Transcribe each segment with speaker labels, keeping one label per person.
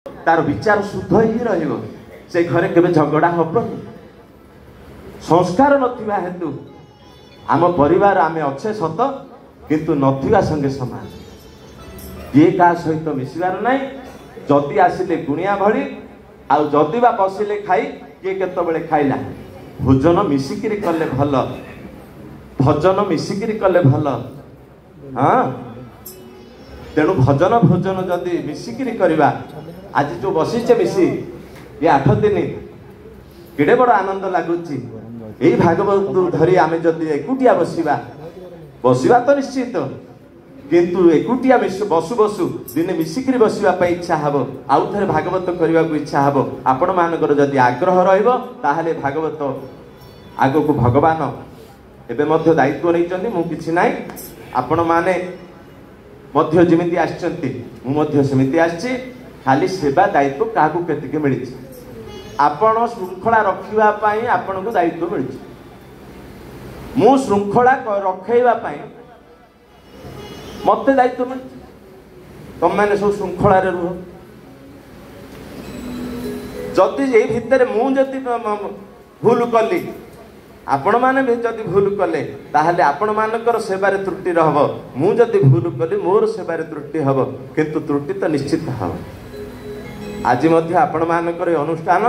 Speaker 1: तार विचार शुद्ध ही रहिबो से घरे केबे झगड़ा हबनी। संस्कार नथिबा हेतु आम परिवार आमे अच्छे सत किंतु नथिबा संगे समान किए का सहित मिसिबार नाही। जदि आसिले गुणिया भली आउ जदि बा बसिले खाई किए केतबेले खाइला। भोजन मिसिकिरी कले भल, भजन मिसिकिरी कले भल। हाँ तेणु भजन भोजन जदि मिसिकिरी करवा आज जो बसीचे मिसी ये 8 दिन केड़े बड़ आनंद लगुच। यही भागवत धरी आमे जदि एकुटिया बसिबा बसिबा तो निश्चित किंतु एकुटिया बसु बसु दिने मिसिकिरी बसिबा पई इच्छा हबो। आउ थरे भागवत करबा को इच्छा हबो। आपण मानकर जदि आग्रह रहइबो ताहाले भागवत आगो को भगवान एबे मध्य दायित्व नै चंदी। मु किछि नाही आपण माने मध्य जेमिति आछंती मु मध्य सेमिति आछि। खाली सेवा दायित्व काकू केतिके मिली आपण श्रृंखला रखिबा पई आपण को दायित्व मिली। मु श्रृंखला रखैबा पई मते दायित्व मिली। तुम मैंने सब श्रृंखला रे रुह। जदि ए भितर मु जदि भूल कली आपण माने भी जदि भूल कले ताहले आपण मानकर सेवारे त्रुटि रहबो। मु जदि भूल कली मोर सेवारे त्रुटि हबो किंतु त्रुटि तो निश्चित हबो। आज मध्य आपण मानकर अनुष्ठान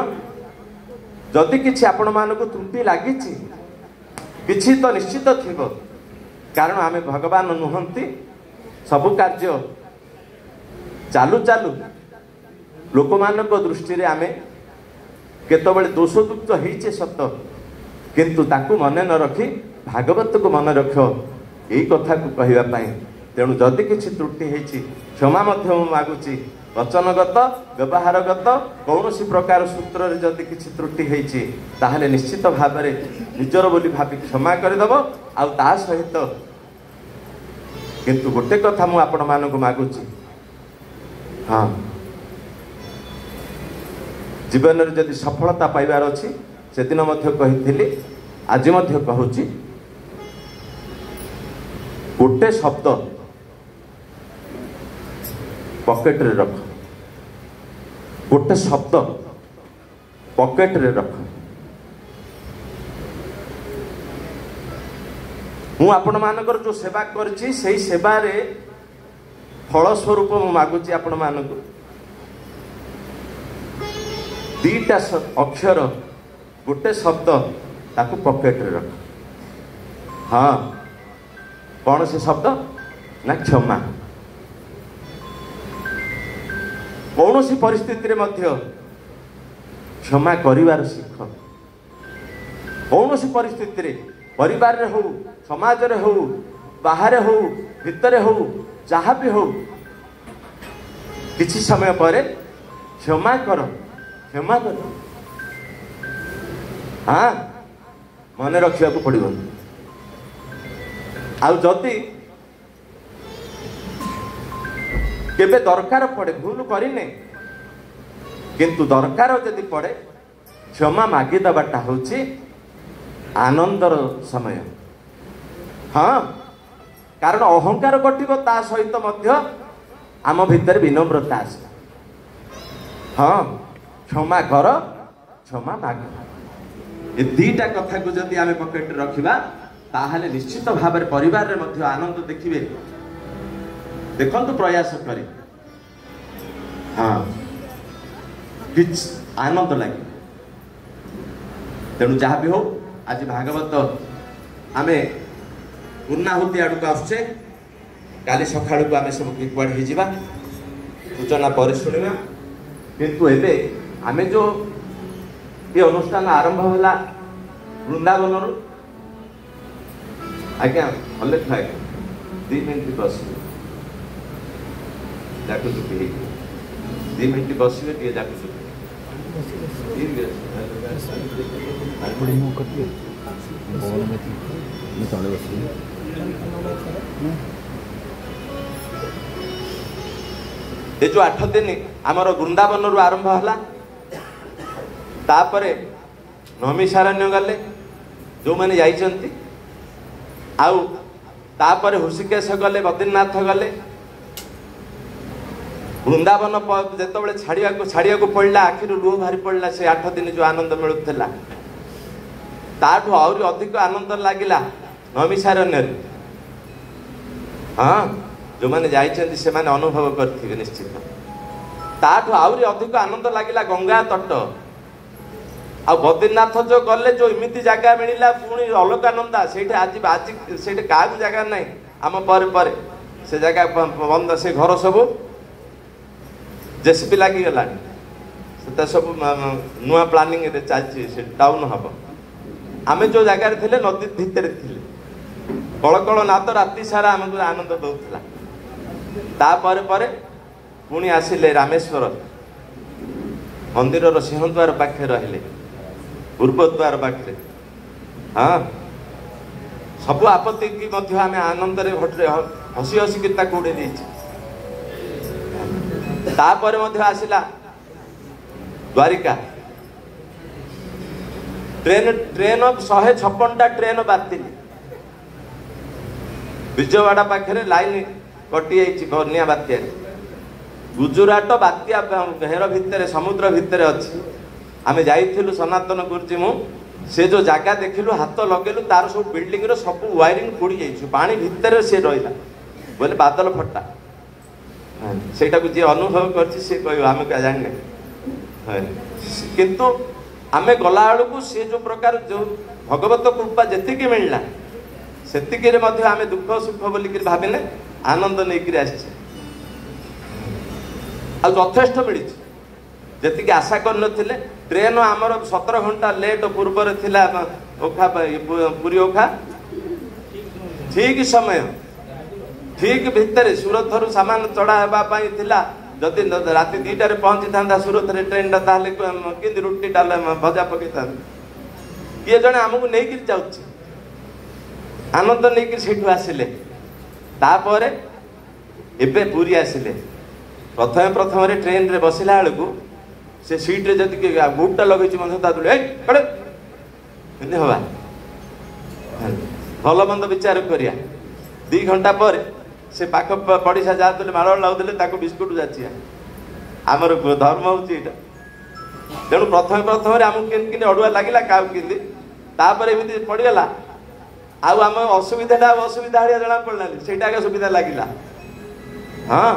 Speaker 1: जदि किछि आपण मानको त्रुटि लागिछि किछि तो निश्चित थिबो। कारण आमे भगवान नुहंती सबु कार्य चालू चालू लोक मानक दृष्टि रे आमे केतबेले दोषयुक्त हेइछे सत किंतु ताकू मने न रखी भागवत को मन रख यही कथा को कहवा पाई। तेणु जदि किछि त्रुटि हेइछि क्षमा मध्य मागुची। वचनगत व्यवहारगत कौनसी प्रकार सूत्र रे जदि किछि त्रुटि हेइछि ताहले निश्चित भाव में निजर बोली भाबी क्षमा करदेव। आ ता सहित किंतु गोटे कथा मु आपण मानक मागुची। हाँ जीवन रे जदि सफलता पाइबार अछि से दिन मध्य कही आज मध्य कहूची गोटे शब्द पॉकेट रे रख। गोटे शब्द पॉकेट रे रख। मु आपण मानकर जो सेवा करछि सेही सेवा रे फल स्वरूप मु मागुची आपण मानक दीटा अक्षर गोटे शब्द ताकू पॉकेट रे रख। हाँ कौन से शब्द ना क्षमा। कौन सी परिस्थिति रे मध्य क्षमा करिवार शिख। कौन सी परिस्थिति रे परिवार रे हो समाज रे हो बाहर हो भीतर हो जहाँ भी हो किछि समय पर क्षमा कर क्षमा कर। हाँ मन रखा पड़ो। आउ जदि केबे दरकार पड़े भूल करिने किंतु दरकार जदि पड़े क्षमा मागी दबाटा होची आनंदर समय। हाँ कारण अहंकार कटिब ता सहित मध्य आम भितर विनम्रता आस। हाँ क्षमा कर क्षमा माग। ये दीटा कथा को जदि आमे पॉकेट रखिबा ताहाले निश्चित भाव में परिवार रे मध्य आनंद देखिबे। देखंतु प्रयास करी। हाँ किछ आनंद लगे। तेणु जहाँ भी हो आज भागवत आमे पूर्णाहुति आड़ को आसुचे। काली सकाळ को आमे सब कुआड हो जिबा सूचना पर शुणिबा। किंतु एबे आमे जो ये अनुष्ठान आरंभ होला वृंदावन रु आज्ञा अलेख है 2 मिनट बस जाको चुपी 2 मिनट बसिबे टिए जाको चुपी ये जो 8 दिन आमर वृंदावन रु आरंभ होला तापरे नमिसारण्य गले जो मैंने जाइछंती आउ तापरे हृषिकेश गले बद्रीनाथ गले ବୃନ୍ଦାବନ ଯେତେବେଳେ ଛାଡ଼ିବାକୁ ପଡ଼ିଲା ଆଖିରୁ ଲୁହ ବାହାରି ପଡ଼ିଲା। ସେ 8 ଦିନ ଯେଉଁ ଆନନ୍ଦ ମିଳୁଥିଲା ତାଠୁ ଆହୁରି ଅଧିକ ଆନନ୍ଦ ଲାଗିଲା ନୈମିଷାରଣ୍ୟରେ। ହଁ, ଯେଉଁମାନେ ଯାଇଛନ୍ତି ସେମାନେ ଅନୁଭବ କରିଥିବେ ନିଶ୍ଚିତ। ତାଠୁ ଆହୁରି ଅଧିକ ଆନନ୍ଦ ଲାଗିଲା ଗଙ୍ଗା ତଟ। ଆଉ ବଦ୍ରିନାଥ ଯେଉଁ ଗଲେ ଯେଉଁ ଏମିତି ଜାଗା ମିଳିଲା ପୁଣି ଅଲକାନନ୍ଦା, ସେଇଠି ଆଜି ସେଇଠି କାହାକୁ ଜାଗା ନାହିଁ। ଆମ ପରେ ସେ ଜାଗା ବନ୍ଦ, ସେ ଘର ସବୁ ଜେସିପି ଲାଗିଗଲାଣି। ସେଟା ସବୁ ନୂଆ ପ୍ଲାନିଂରେ ଚାଲିଛି, ସେ ଟାଉନ୍ ହବ। ଆମେ ଯେଉଁ ଜାଗାରେ ଥିଲେ ନଦୀ ଭିତରେ ଥିଲେ, କଳକଳ ନାଦ ରାତି ସାରା ଆମକୁ ଆନନ୍ଦ ଦେଉଥିଲା। ତାପରେ ପୁଣି ଆସିଲେ ରାମେଶ୍ୱର ମନ୍ଦିରର ସିଂହଦ୍ୱାର ପାଖରେ ରହିଲେ, ପୂର୍ବ ଦ୍ୱାର ପାଖରେ। ହଁ, ସବୁ ଆପତ୍ତିକି ମଧ୍ୟ ଆମେ ଆନନ୍ଦରେ ହସି ହସିକି ତାକୁ ଉଡ଼େଇ ଦେଇଛୁ। ତାପରେ ମଧ୍ୟ ଆସିଲା ଦ୍ୱାରିକା। ଟ୍ରେନ 156ଟା ଟ୍ରେନ ବାତିଲ। ବିଜୟୱାଡ଼ା ପାଖରେ ଲାଇନ କଟି ଯାଇଛି ବନ୍ୟା ବାତ୍ୟାରେ। ଗୁଜୁରାଟ ବାତ୍ୟା ଘେର ଭିତରେ, ସମୁଦ୍ର ଭିତରେ ଅଛି। ଆମେ ଯାଇଥିଲୁ ସନାତନ ଗୁରୁଜୀ ମୁଁ, ସେ ଯେଉଁ ଜାଗା ଦେଖିଲୁ ହାତ ଲଗେଇଲୁ ତାର ସବୁ ବିଲ୍ଡିଂର ସବୁ ୱାରିଂ ପୋଡ଼ି ଯାଇଛି, ପାଣି ଭିତରେ ସେ ରହିଲା ବୋଲେ ବାଦଲ ଫଟା। ସେଇଟାକୁ ଯିଏ ଅନୁଭବ କରିଛି ସେ କହିବ, ଆମେ ଜାଣିନେ। କିନ୍ତୁ ଆମେ ଗଲାବେଳକୁ ସେ ଯେଉଁ ପ୍ରକାର ଯେଉଁ ଭଗବତ କୃପା ଯେତିକି ମିଳିଲା ସେତିକିରେ ମଧ୍ୟ ଆମେ ଦୁଃଖ ସୁଖ ବୋଲିକିରି ଭାବିଲେ ଆନନ୍ଦ ନେଇକିରି ଆସିଛେ। ଆଉ ଯଥେଷ୍ଟ ମିଳିଛି, ଯେତିକି ଆଶା କରିନଥିଲେ। ଟ୍ରେନ ଆମର 17 ଘଣ୍ଟା ଲେଟ୍ ପୂର୍ବରେ ଥିଲା ଓଖା ପୁରୀ ଓଖା। ଠିକ ସମୟ, ଠିକ ଭିତରେ ସୁରତରୁ ସାମାନ ଚଢ଼ା ହେବା ପାଇଁ ଥିଲା। ଯଦି ରାତି 2ଟାରେ ପହଞ୍ଚିଥାନ୍ତା ସୁରତରେ ଟ୍ରେନଟା, ତାହେଲେ କେମିତି ରୁଟି ଡାଲ ଭଜା ପକେଇଥାନ୍ତେ। କିଏ ଜଣେ ଆମକୁ ନେଇକିରି ଯାଉଛି, ଆନନ୍ଦ ନେଇକିରି ସେଇଠୁ ଆସିଲେ। ତାପରେ ଏବେ ପୁରୀ ଆସିଲେ। ପ୍ରଥମରେ ଟ୍ରେନରେ ବସିଲା ବେଳକୁ ସେ ସିଟ୍ରେ ଯଦି ବୁଟଟା ଲଗେଇଛି ମଧ୍ୟ ତା ଦୂର ଏମିତି ହବା। ଭଲ ମନ୍ଦ ବିଚାର କରିବା। 2 ଘଣ୍ଟା ପରେ ସେ ପାଖ ପଡ଼ିଶା ଯାଉଥିଲେ, ମାଳ ଲାଗୁଥିଲେ, ତାକୁ ବିସ୍କୁଟ ଯାଚିଆ। ଆମର ଧର୍ମ ହେଉଛି ଏଇଟା। ତେଣୁ ପ୍ରଥମରେ ଆମକୁ କେମିତି ଅଡ଼ୁଆ ଲାଗିଲା, କାହାକୁ କେମିତି। ତାପରେ ଏମିତି ପଡ଼ିଗଲା, ଆଉ ଆମ ଅସୁବିଧାଟା ଅସୁବିଧା ଭଳିଆ ଜଣା ପଡ଼ିଲାନି, ସେଇଟା ଆଗ ସୁବିଧା ଲାଗିଲା। ହଁ,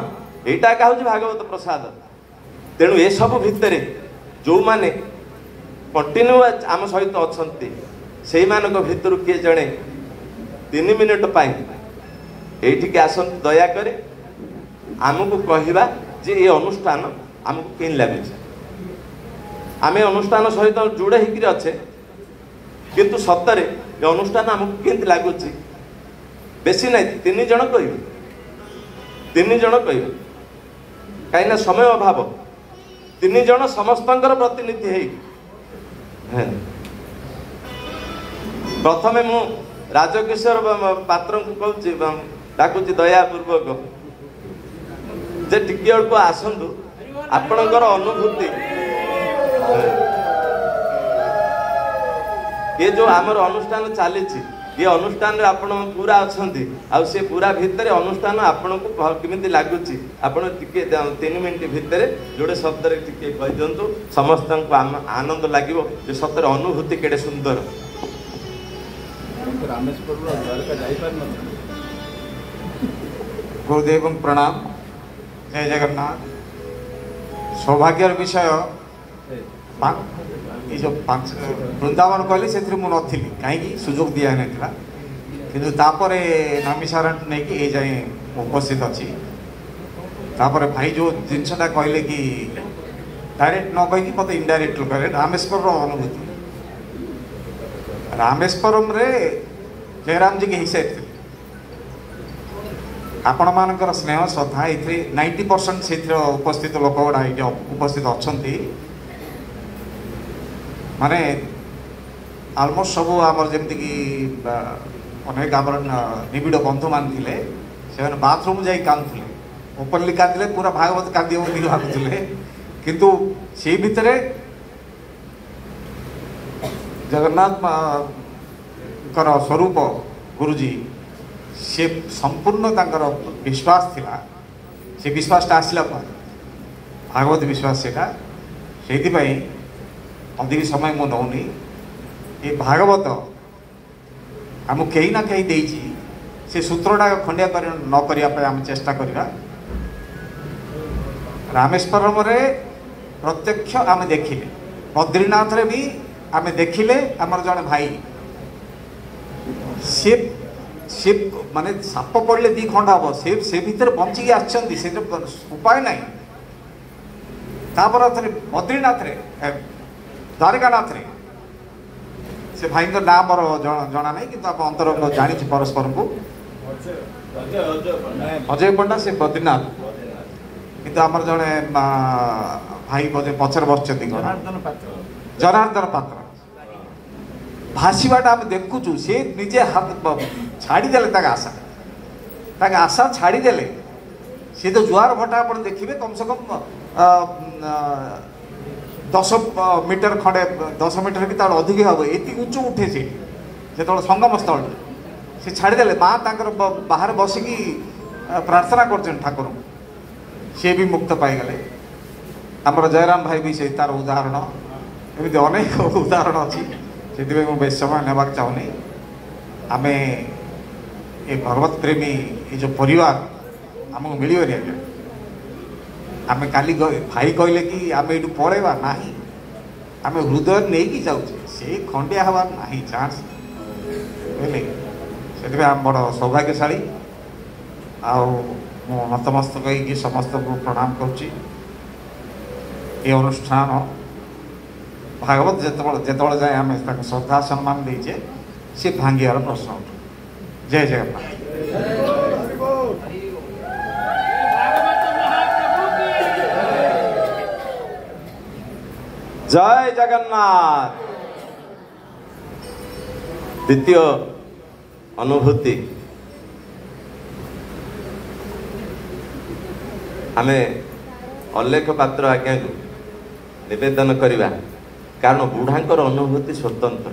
Speaker 1: ଏଇଟା ଏକା ହେଉଛି ଭାଗବତ ପ୍ରସାଦ। ତେଣୁ ଏସବୁ ଭିତରେ ଯେଉଁମାନେ କଣ୍ଟିନ୍ୟୁ ଆମ ସହିତ ଅଛନ୍ତି ସେଇମାନଙ୍କ ଭିତରୁ କିଏ ଜଣେ 3 ମିନିଟ୍ ପାଇଁ ଏଇଠିକି ଆସନ୍ତୁ ଦୟାକରି, ଆମକୁ କହିବା ଯେ ଏ ଅନୁଷ୍ଠାନ ଆମକୁ କେମିତି ଲାଗୁଛି। ଆମେ ଅନୁଷ୍ଠାନ ସହିତ ଯୋଡ଼ ହେଇକିରି ଅଛେ, କିନ୍ତୁ ସତରେ ଏ ଅନୁଷ୍ଠାନ ଆମକୁ କେମିତି ଲାଗୁଛି। ବେଶୀ ନାହିଁ, 3 ଜଣ କହିବେ, 3 ଜଣ କହିବେ, କାହିଁକିନା ସମୟ ଅଭାବ। 3 ଜଣ ସମସ୍ତଙ୍କର ପ୍ରତିନିଧି ହେଇ। ପ୍ରଥମେ ମୁଁ ରାଜକିଶୋର ପାତ୍ରଙ୍କୁ କହୁଛି, ଡାକୁଛି ଦୟାପୂର୍ବକ ଯେ ଟିକେ ବେଳକୁ ଆସନ୍ତୁ, ଆପଣଙ୍କର ଅନୁଭୂତି। ଏ ଯେଉଁ ଆମର ଅନୁଷ୍ଠାନ ଚାଲିଛି, ଏ ଅନୁଷ୍ଠାନରେ ଆପଣ ପୁରା ଅଛନ୍ତି, ଆଉ ସେ ପୁରା ଭିତରେ ଅନୁଷ୍ଠାନ ଆପଣଙ୍କୁ କେମିତି ଲାଗୁଛି, ଆପଣ ଟିକେ 3 ମିନିଟ୍ ଭିତରେ ଯୋଡ଼େ ଶବ୍ଦରେ ଟିକେ କହିଦିଅନ୍ତୁ। ସମସ୍ତଙ୍କୁ ଆନନ୍ଦ ଲାଗିବ ଯେ ସତରେ ଅନୁଭୂତି କେଡ଼େ ସୁନ୍ଦର।
Speaker 2: गुरुदेव प्रणाम, जय जगन्नाथ। सौभाग्यर विषय ये जो वृंदावन कहली से नी कहीं सुजोग दिया ना, किंतु तापरे नैमिषारण्य नहीं कि ये जाए उपस्थित अच्छी। तापरे भाई जो जिनसा कहले कि डायरेक्ट न कही मत इनडायरेक्ट कहे रामेश्वर अनुभूति। रामेश्वरम रे जयराम जी के हिसाब थे आपण मानकर स्नेह श्रद्धा ये 90% से उपस्थित लोक गुड़ा ये उपस्थित अच्छा माने आलमोस्ट सब आमर जमीक अनेक आम निबिड़ बंधु मान थे से बाथरूम जा कांदुले ओपनली कांदिले पूरा भागवत कांदी भावुले किंतु से भितर जगन्नाथ स्वरूप गुरुजी से संपूर्ण विश्वास थिला से विश्वास आसला भागवत विश्वास सेटा से अधिक समय मु नौनी ये भागवत आम कहीं ना कहीं देइछि से सूत्रटा खंडिया कर न करिया आम चेष्टा करिबा। रामेश्वरम रे प्रत्यक्ष आम देखिले, बद्रीनाथ रे भी आम देखिले। आमर जड़े भाई शिव माने साप पड़े दी खंड हम से भितर बंचिकी आछंती से उपाय ना। तापर बद्रीनाथ रे द्वारकानाथ रे से भाई ना मोर जना नहीं कि अंतर जानी परस्पर को अजय पंडा से बद्रीनाथ किंतु आमर जड़े भाई बोधे पचर बस जनार्दन पात्र भाषीवाटा आम देखुचु से निजे हाथ छाड़ीदे आशा छाड़ीदे सी तो जुआर भटा आप देखिए कम से कम 10 मीटर खंडे 10 मीटर कि अधिक हम ये उच्च उठे से जो संगम स्थल से छाड़ीदे माँ तर बाहर बसिकी प्रार्थना कर ठाकुर सी भी मुक्त पाईगले। आमर जयराम भाई भी से तार उदाहरण एमती अनेक उदाहरण अच्छी से मुझे समय नेबाक चाहूनी। आम ये भगवत प्रेमी ये जो परिवार आमको मिलवे आज्ञा आम काली भाई कहले कि आम ये पलैबा ना आम हृदय नहीं कि जाऊे से खंडिया हबार ना चान्स बुझे से आम बड़ सौभाग्यशाली नतमस्तक होगी समस्त को प्रणाम करुच्ची। ये अनुष्ठान भागवत जिते जाए आम श्रद्धा सम्मान देचे सी भांगार प्रश्न उठू। जय जगन्नाथ।
Speaker 1: जय जगन्नाथ। द्वितीय अनुभूति आमे अल्लेख पात्र आज्ञा को निवेदन करवा कारण बुढ़ांकर अनुभूति स्वतंत्र।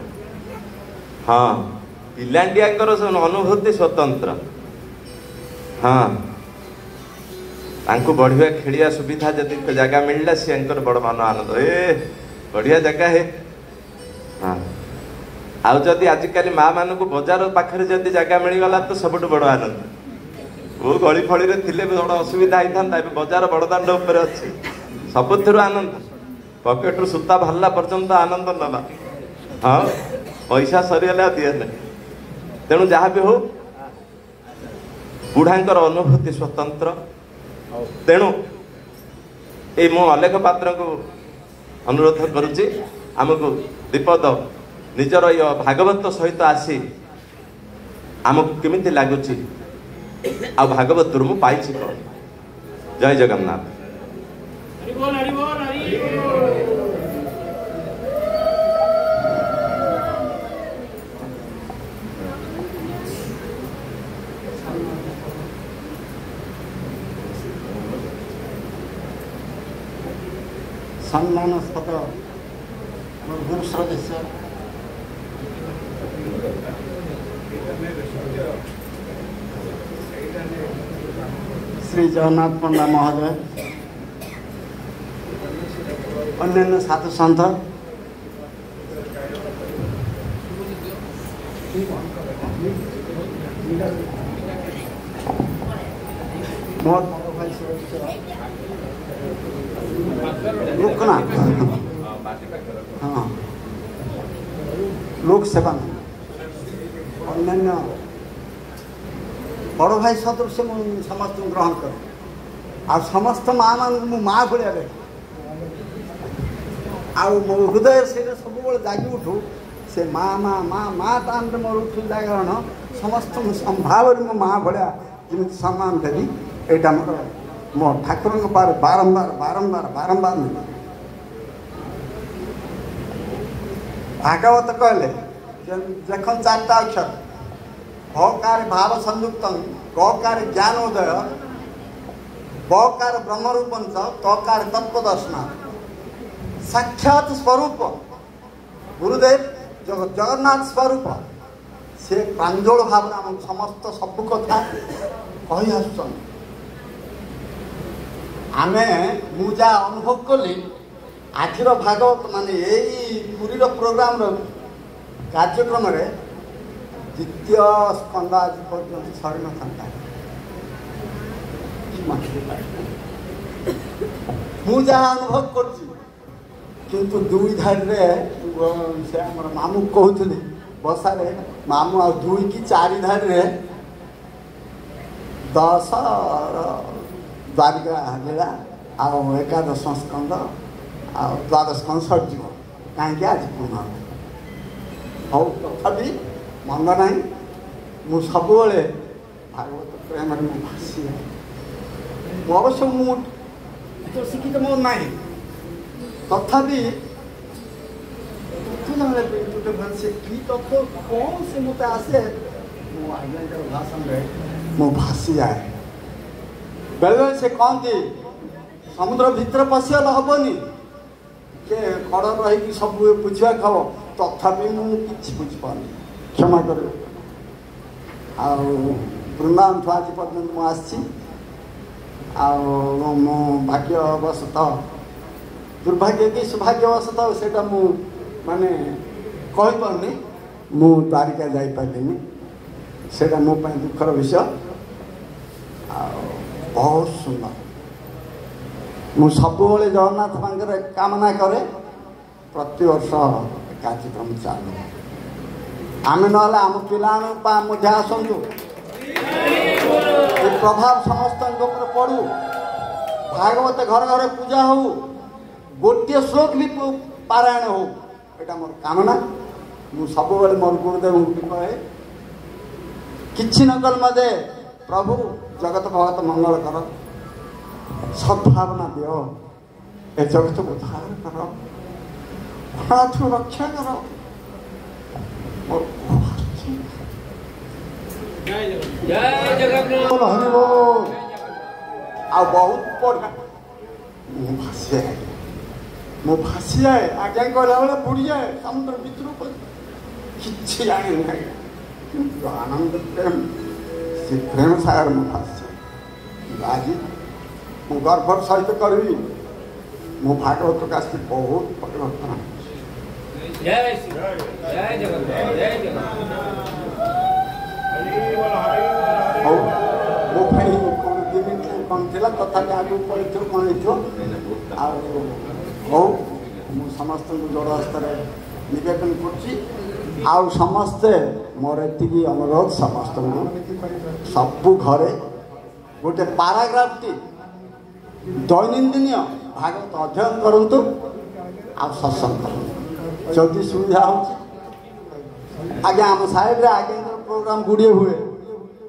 Speaker 1: हाँ पिलांडियाकर अनुभूति स्वतंत्र। हाँ तांको बढ़िया खेलिया सुविधा जदि जगह मिलला सी बड़ मन आनंद ए बढ़िया जगह है। हाँ आउ जदि आजिकल माँ मान को बजार पाखे जदि जगह मिलगला तो सबुठ बड़ आनंद। वो गली फली थे बड़ा असुविधा होता बजार बड़दाण्ड उपर अच्छी सबुथ आनंद पकेट सूता बाहर पर्यंत आनंद ना। हाँ पैसा सरीगला दिए ना तेणु जहाँ भी हो बुढ़ांकर अनुभूति स्वतंत्र। तेणु ये मु अलेख पात्र को अनुरोध करुच्ची आमको दीपद निजर ये भागवत सहित आसी आमको केमिति लगुच आ भागवत मु पाई कौन। जय जगन्नाथ।
Speaker 3: सम्मानास्पद गुरु सदस्य श्री जगन्नाथ पंडा महोदय, अन्य साधु संत, लोकनाथ हाँ लोक सेवा अन्य बड़ भाई सदृश समस्त ग्रहण कर आ समस्त माँ मान माँ भाया देख मो हृदय से सब जागी उठू से माँ माँ माँ माँ टाइम मोर उठू कारण समस्त संभाव मो माँ भाया जमी सम्मान देवी यहाँ मोर मो ठाकुर पार बारंबार बारंबार बारंबार नहीं भागवत कहले देख चार्टा अक्षर हकार भाव संयुक्त गकार ज्ञानोदय बकार ब्रह्मरूपं तकार तत्वदर्शना साक्षात स्वरूप गुरुदेव जगन्नाथ स्वरूप से प्रांजल भाव समस्त सब कथा कही आसुन आमे मु जा अनुभव कली आखिर भागवत माने यही पुरीर प्रोग्राम कार्यक्रम रे द्वितीय स्कंद आज पर्यंत सरी न था मु जा अनुभव कर किंतु दुई धार रे से हमर मामू कहउथले बसारे मामू आ दुई की चारि धार रे 10 द्वारिका लीला आ एकादश स्कंद आ द्वादश स्कंद सजीव कहीं आज पुनः हौ तथापि मन ना मु सब भागवत प्रेम भाषी अवश्य मुझे शिक्षित मोर ना तथापि से की तत्व कौन से मत आसे भाषण मु भाषी जाए बेले बेले से कहती समुद्र भितर पशिगल हेनी के कड़ रही सब बुझा खाव तथापि मुझे बुझीपार क्षमा कर वृंदावन आज पर्यटन मुझे मो भाग्यवशतः दुर्भाग्य कि सौभाग्यवशतः से माने कही पारनी मु द्वारिका जापारे से मो दुखर विषय बहुत सुंदर मु सब जगन्नाथ पाखे कामना करे प्रति वर्ष कार्यक्रम चालू आम ना आम पिला आसतु प्रभाव समस्त पड़ू भागवत घर घर पूजा हो गोटे श्लोक भी पारायण हो यहाँ मोर कामना मु सब मोर गुरुदेव कहे कि नकल मजे प्रभु जगत भगत मंगल कर सद्भावना दियो ए जगत को उद्धार कर अनाथ रक्षा कर आ बहुत पढ़ा मो भाषी जाए आज्ञा कहला बेले बुड़ी जाए समुद्र भितर कि जाने ना आनंद प्रेम से प्रेम सागर मो भाषी आज मु गर्व सहित करी मो भागवत प्रकाश की बहुत परिवर्तन मो भाई कौन थी तथा आगे पढ़ी कौन हो समस्त जोड़ हस्तर निवेदन कर समस्ते मोर एति अनुरोध समस्त सबू घरे गोटे पाराग्राफ टी दैनंदिन भागवत अध्ययन करूँ आ सत्संग करूँ जदि सुविधा हो आज्ञा आम साइड आज्ञा प्रोग्राम गुड़े हुए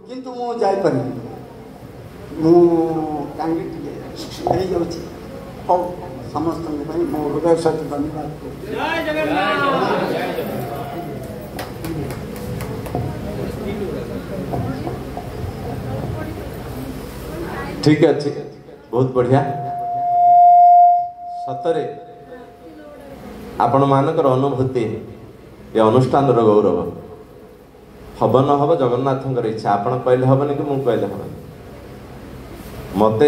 Speaker 3: किंतु मु जापर मु कहीं हो समस्त मो हृदय सहित धन्यवाद
Speaker 1: ठीक अच्छे बहुत बढ़िया सतरे आपण मानकर अनुभूति ये अनुष्ठान गौरव हम न हम जगन्नाथ इच्छा आपण कहले हेनी कि मुझे कहले हेनी मत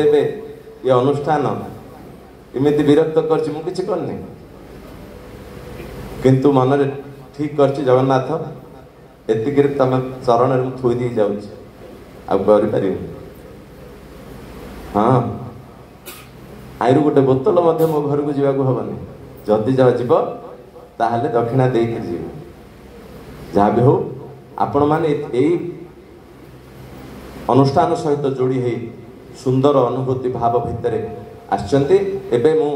Speaker 1: ये अनुष्ठान इमिति विरक्त करछि मु किछि करनी किंतु मन रे ठीक करछि जगन्नाथ एतिक तम चरण रे थोई दी जाउछि आ करि पारि हाँ आइरु गोटे बोतल मध्य मो घर को जीवा को हबनी जदि जा जीव ताहले दक्षिणा दे के जीव जहाँ भी हो आपण माने एई अनुष्ठान सहित जोड़ी है सुंदर अनुभूति भाव भितर आसचंती एबे मु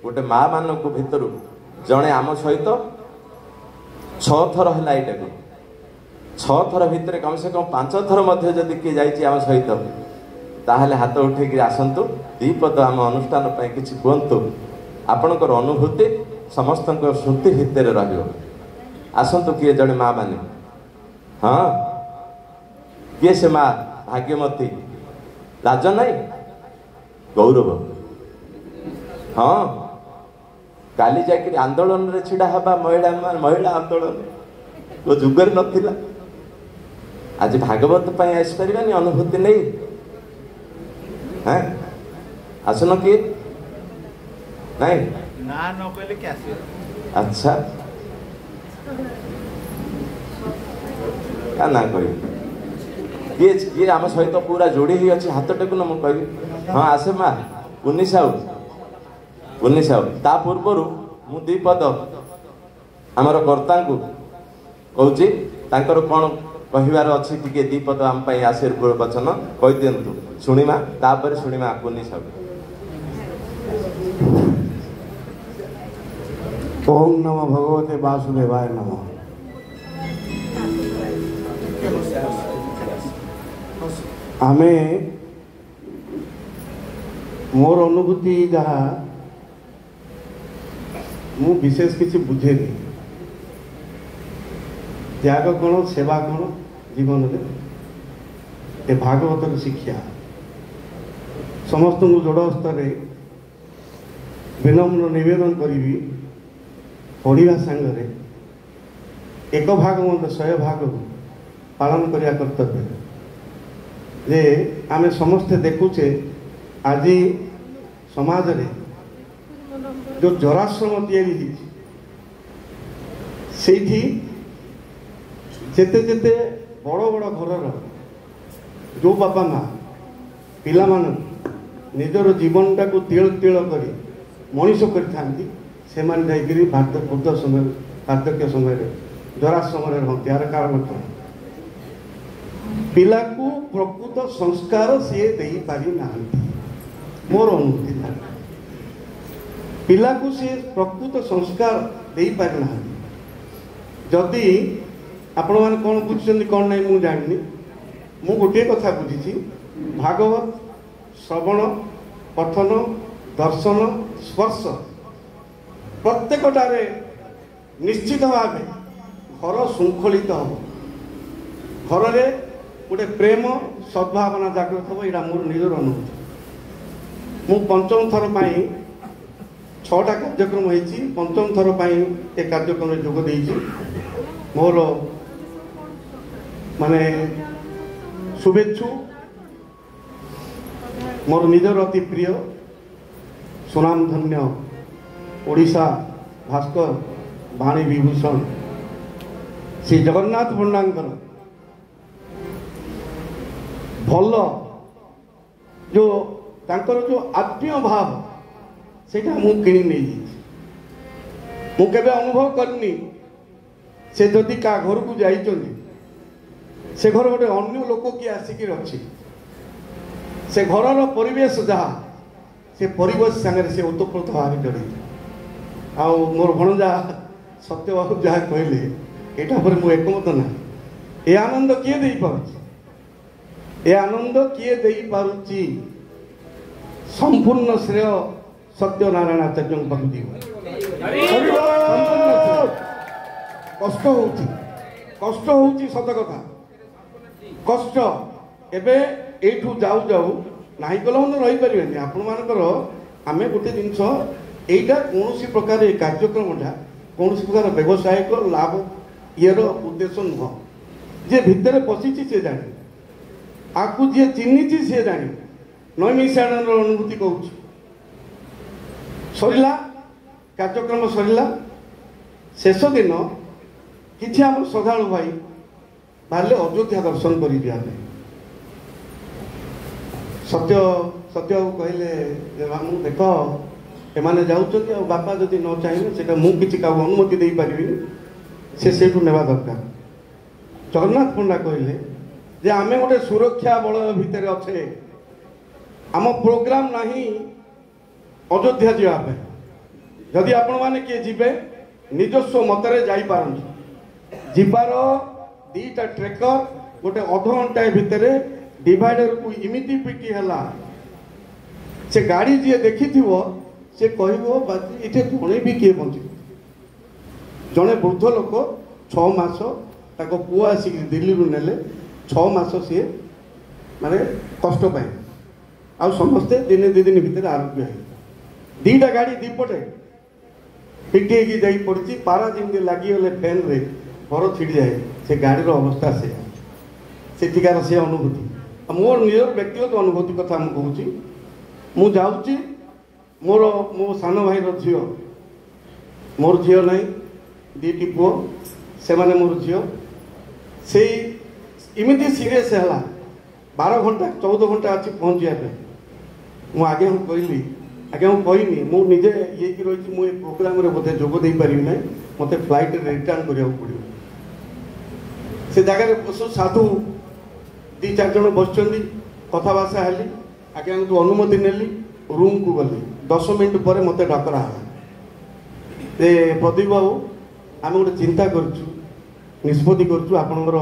Speaker 1: गोटे माँ मान को भितर जड़े आम सहित 6 थर है यहाँ 6 थर भितर कम से कम 5 थर मध्य जदि किए जाइए आम सहित ताहले हाथ उठेक आसतु दीपद आम अनुष्ठान किसी कहतु आपणकर अनुभूति समस्त स्मृति भितर रसतु किए जड़े माँ माने हाँ किए से माँ भाग्यमती लाज नहीं गौरव हाँ काली जाकर आंदोलन रे छिड़ा हवा महिला आंदोलन तो जुगर नथिला आज भागवत आसपारानी अनुभूति नहीं हाँ आसन किए नहीं
Speaker 4: ना न कहले कि आसी
Speaker 1: अच्छा क्या ना कह किए आम सहित पूरा जोड़ी ही अच्छे हाथ टेकुन मुझे कह हाँ आसे माँ कुन्नी साहू ता पूर्वर मु दी पद आमर कर्ता कहूँ तांकर कौन कहबार अच्छी टी दी पद आम आशीर्वचन कही दिंतु शुणिमा तापर शुणिमा कुन्नी साहू
Speaker 3: ओम नमो भगवते वासुदेवाय नमः। आमे मोर अनुभूति जहाँ मु विशेष किसी बुझे नहीं त्याग कौन सेवा कौन जीवन में भागवतर शिक्षा समस्त जोड़ स्तर विनम्र निवेदन करी पढ़ा सांगरे एक भाग मत 100 भाग पालन करिया कर्तव्य जे आमे समस्ते देखुचे आज समाज रे जो जराश्रम तैयारी से जेते जेते बड़ बड़ घर जो बापा माँ पिला मान निजर जीवन टाक तिल तिल कर मनीष कर बुद्ध समय वार्धक्य समय जराश्रम रहती यार कारण कौन पिला को प्रकृत संस्कार सी दे पारि ना मोर अनुभूति पिला को सी प्रकृत संस्कार दे पारि ना जदि आपण मैंने कौन बुझे कौन नहीं मुझे जानी मु गोटे कथा बुझी भागवत श्रवण पठन दर्शन स्पर्श प्रत्येकटारे निश्चित भाव घर शृंखलित हम घर में गोटे प्रेम सद्भावना जागृत हम यहाँ मोर निजर अनुभूति मु पंचम थर पर 6टा कार्यक्रम होती पंचम थर पर ए कार्यक्रम जोग देइछि मोर माने शुभेच्छु मोर निजर अति प्रिय सुनाम धन्य ओडिशा भास्कर वाणी विभूषण श्री जगन्नाथ पंडांकर भल जो तांकर जो आत्मीय भाव से किणी नहीं मुझे अनुभव करनी से जदि का घर को जाइछन्ति से घर गोटे अन्य लोक किए आसिक अच्छी से घर परिवेश जहाँ से परिवेश सागर से ओतप्रोत भाव जड़े आ मोर भणजा सत्यबाबू जहाँ कहले यहाँ पर मुझे एकमत ना ये आनंद किए दे पारुछि ये आनंद किए दे पारुछि संपूर्ण श्रेय सत्यनारायण आचार्य पाखु दियो कष्ट होची सत कथा कष्ट एबे एठू जाऊ जाऊ नाही कल रही पारे आपण मानकर आमे गोटे जिनस एटा कौन प्रकार कार्यक्रमटा कौन प्रकार व्यवसायिक लाभ ये उद्देश्य नुह जे भितर पशिची से जाने आपको जी चिन्हिची से जाने नैमिषारण अनुभूति कहूँ सरला कार्यक्रम सरला शेष दिन किसी आम श्रद्धालु भाई बाहर अयोध्या दर्शन कर सत्य सत्य कहले मामू देख एमाने जाऊँ बापा जदि न चाहिए से मुझे अनुमति दे पारि से नेवा दरकार जगन्नाथ पंडा कहले जे आमे गोटे सुरक्षा बल भितर अच्छे आम प्रोग्राम नहीं अयोध्या जावाई जदि आपण मैंने किए जीवे निजस्व मतरे जापार 2टा ट्रेकर गोटे अधघंटा भितर डिवाइडर को इमिति पिटी है से गाड़ी जी देखी से कह जड़े भी किए बचे जड़े वृद्ध लोक 6 मास ताको पुआ आसिक दिल्ली रू नेले 6 मास सी माने कष्ट पाए आ समस्ते दिने 2 दिन भितर आरोग्य है 2टा गाड़ी दीपटे पिटी जा पड़ी पारा जमी लगिगले फैन रे घर छिड़ी जाए से गाड़ी अवस्था से अनुभूति मोर निजर व्यक्तिगत अनुभूति कथा मुझे कहूँ
Speaker 5: ମୁଁ ଯାଉଛି ମୋ ସାନ ଭାଇର ଝିଅ, ମୋର ଝିଅ ନାହିଁ, ଦୁଇଟି ପୁଅ, ସେମାନେ ମୋର ଝିଅ। ସେଇ ଏମିତି ସିରିୟସ୍ ହେଲା, 12 ଘଣ୍ଟା 14 ଘଣ୍ଟା ଅଛି ପହଞ୍ଚିବା ପାଇଁ। ମୁଁ ଆଜ୍ଞାକୁ କହିଲି, ଆଜ୍ଞା ମୁଁ କହିନି, ମୁଁ ନିଜେ ଇଏକି ରହିଛି, ମୁଁ ଏ ପ୍ରୋଗ୍ରାମରେ ବୋଧେ ଯୋଗ ଦେଇପାରିବି ନାହିଁ, ମୋତେ ଫ୍ଲାଇଟ୍ରେ ରିଟର୍ଣ୍ଣ କରିବାକୁ ପଡ଼ିବ। ସେ ଜାଗାରେ ସାଧୁ 2-4 ଜଣ ବସିଛନ୍ତି, କଥାବାର୍ତ୍ତା ହେଲି, ଆଜ୍ଞାଙ୍କୁ ଅନୁମତି ନେଲି, ରୁମ୍କୁ ଗଲି। 10 ମିନିଟ୍ ପରେ ମୋତେ ଡକରା ହେଲା, ଯେ ପ୍ରଦୀପ ବାବୁ ଆମେ ଗୋଟେ ଚିନ୍ତା କରୁଛୁ, ନିଷ୍ପତ୍ତି କରୁଛୁ, ଆପଣଙ୍କର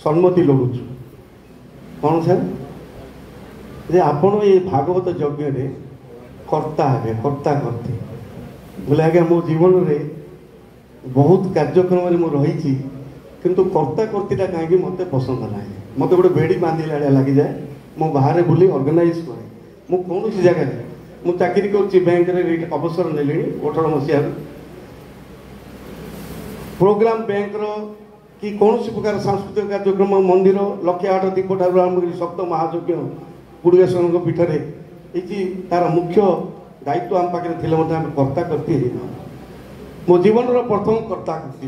Speaker 5: ସମ୍ମତି ଲୋଡ଼ୁଛୁ। କ'ଣ ସାର୍? ଯେ ଆପଣ ଏ ଭାଗବତ ଯଜ୍ଞରେ କର୍ତ୍ତା ହେବେ, କର୍ତ୍ତା କର୍ତ୍ତି। ବୋଲେ ଆଜ୍ଞା ମୋ ଜୀବନରେ ବହୁତ କାର୍ଯ୍ୟକ୍ରମରେ ମୁଁ ରହିଛି, କିନ୍ତୁ କର୍ତ୍ତା କର୍ତ୍ତିଟା କାହିଁକି ମୋତେ ପସନ୍ଦ ନାହିଁ। ମୋତେ ଗୋଟେ ବେଡ଼ି ବାନ୍ଧିଲା ଭଳିଆ ଲାଗିଯାଏ। ମୁଁ ବାହାରେ ବୁଲି ଅର୍ଗାନାଇଜ୍ କରେ। ମୁଁ କୌଣସି ଜାଗାରେ, ମୁଁ ଚାକିରି କରୁଛି ବ୍ୟାଙ୍କରେ, ଅବସର ନେଲିଣି 18 ମସିହାରୁ। ପ୍ରୋଗ୍ରାମ ବ୍ୟାଙ୍କର କି କୌଣସି ପ୍ରକାର ସାଂସ୍କୃତିକ କାର୍ଯ୍ୟକ୍ରମ, ମନ୍ଦିର, 108 ଦୀପ ଠାରୁ ଆରମ୍ଭ କରି ସପ୍ତ ମହାଯଜ୍ଞ ବୁଢ଼ୀଶ୍ୱରଙ୍କ ପୀଠରେ ହେଇଛି, ତାର ମୁଖ୍ୟ ଦାୟିତ୍ୱ ଆମ ପାଖରେ ଥିଲେ ମଧ୍ୟ ଆମେ କର୍ତ୍ତା କର୍ତ୍ତି ହେଇନା। ମୋ ଜୀବନର ପ୍ରଥମ କର୍ତ୍ତା କର୍ତ୍ତି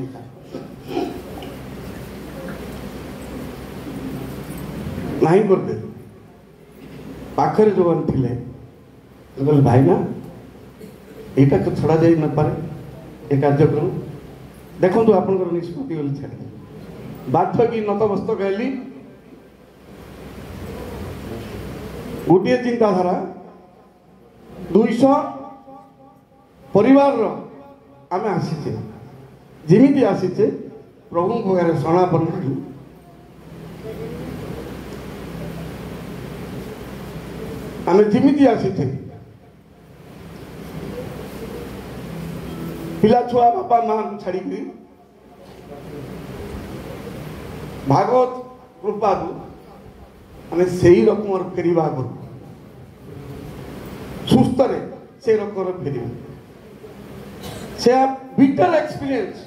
Speaker 5: ନାହିଁ କରିଦେଲି। ପାଖରେ ଯେଉଁମାନେ ଥିଲେ କହିଲେ, ଭାଇନା ଏଇଟା ତ ଛଡ଼ା ଯାଇ ନପାରେ ଏ କାର୍ଯ୍ୟକ୍ରମ, ଦେଖନ୍ତୁ ଆପଣଙ୍କର ନିଷ୍ପତ୍ତି ବୋଲି ଛାଡ଼ିଦେଲି। ବାଧ୍ୟ କି ନତମସ୍ତକ ହେଲି। ଗୋଟିଏ ଚିନ୍ତାଧାରା, 200 ପରିବାରର ଆମେ ଆସିଛେ, ଯେମିତି ଆସିଛେ ପ୍ରଭୁଙ୍କ ପାଖରେ ଶରଣାପନ୍ନ କରି ଆମେ ଯେମିତି ଆସିଛେ, ପିଲା ଛୁଆ ବାପା ମାଆଙ୍କୁ ଛାଡ଼ିକି ଭାଗବତ କୃପାକୁ ଆମେ ସେଇ ରକମର ଫେରିବା କରୁ, ସୁସ୍ଥରେ ସେ ରକମର ଫେରିବା। ସେ ବିଟର ଏକ୍ସପିରିଏନ୍ସ।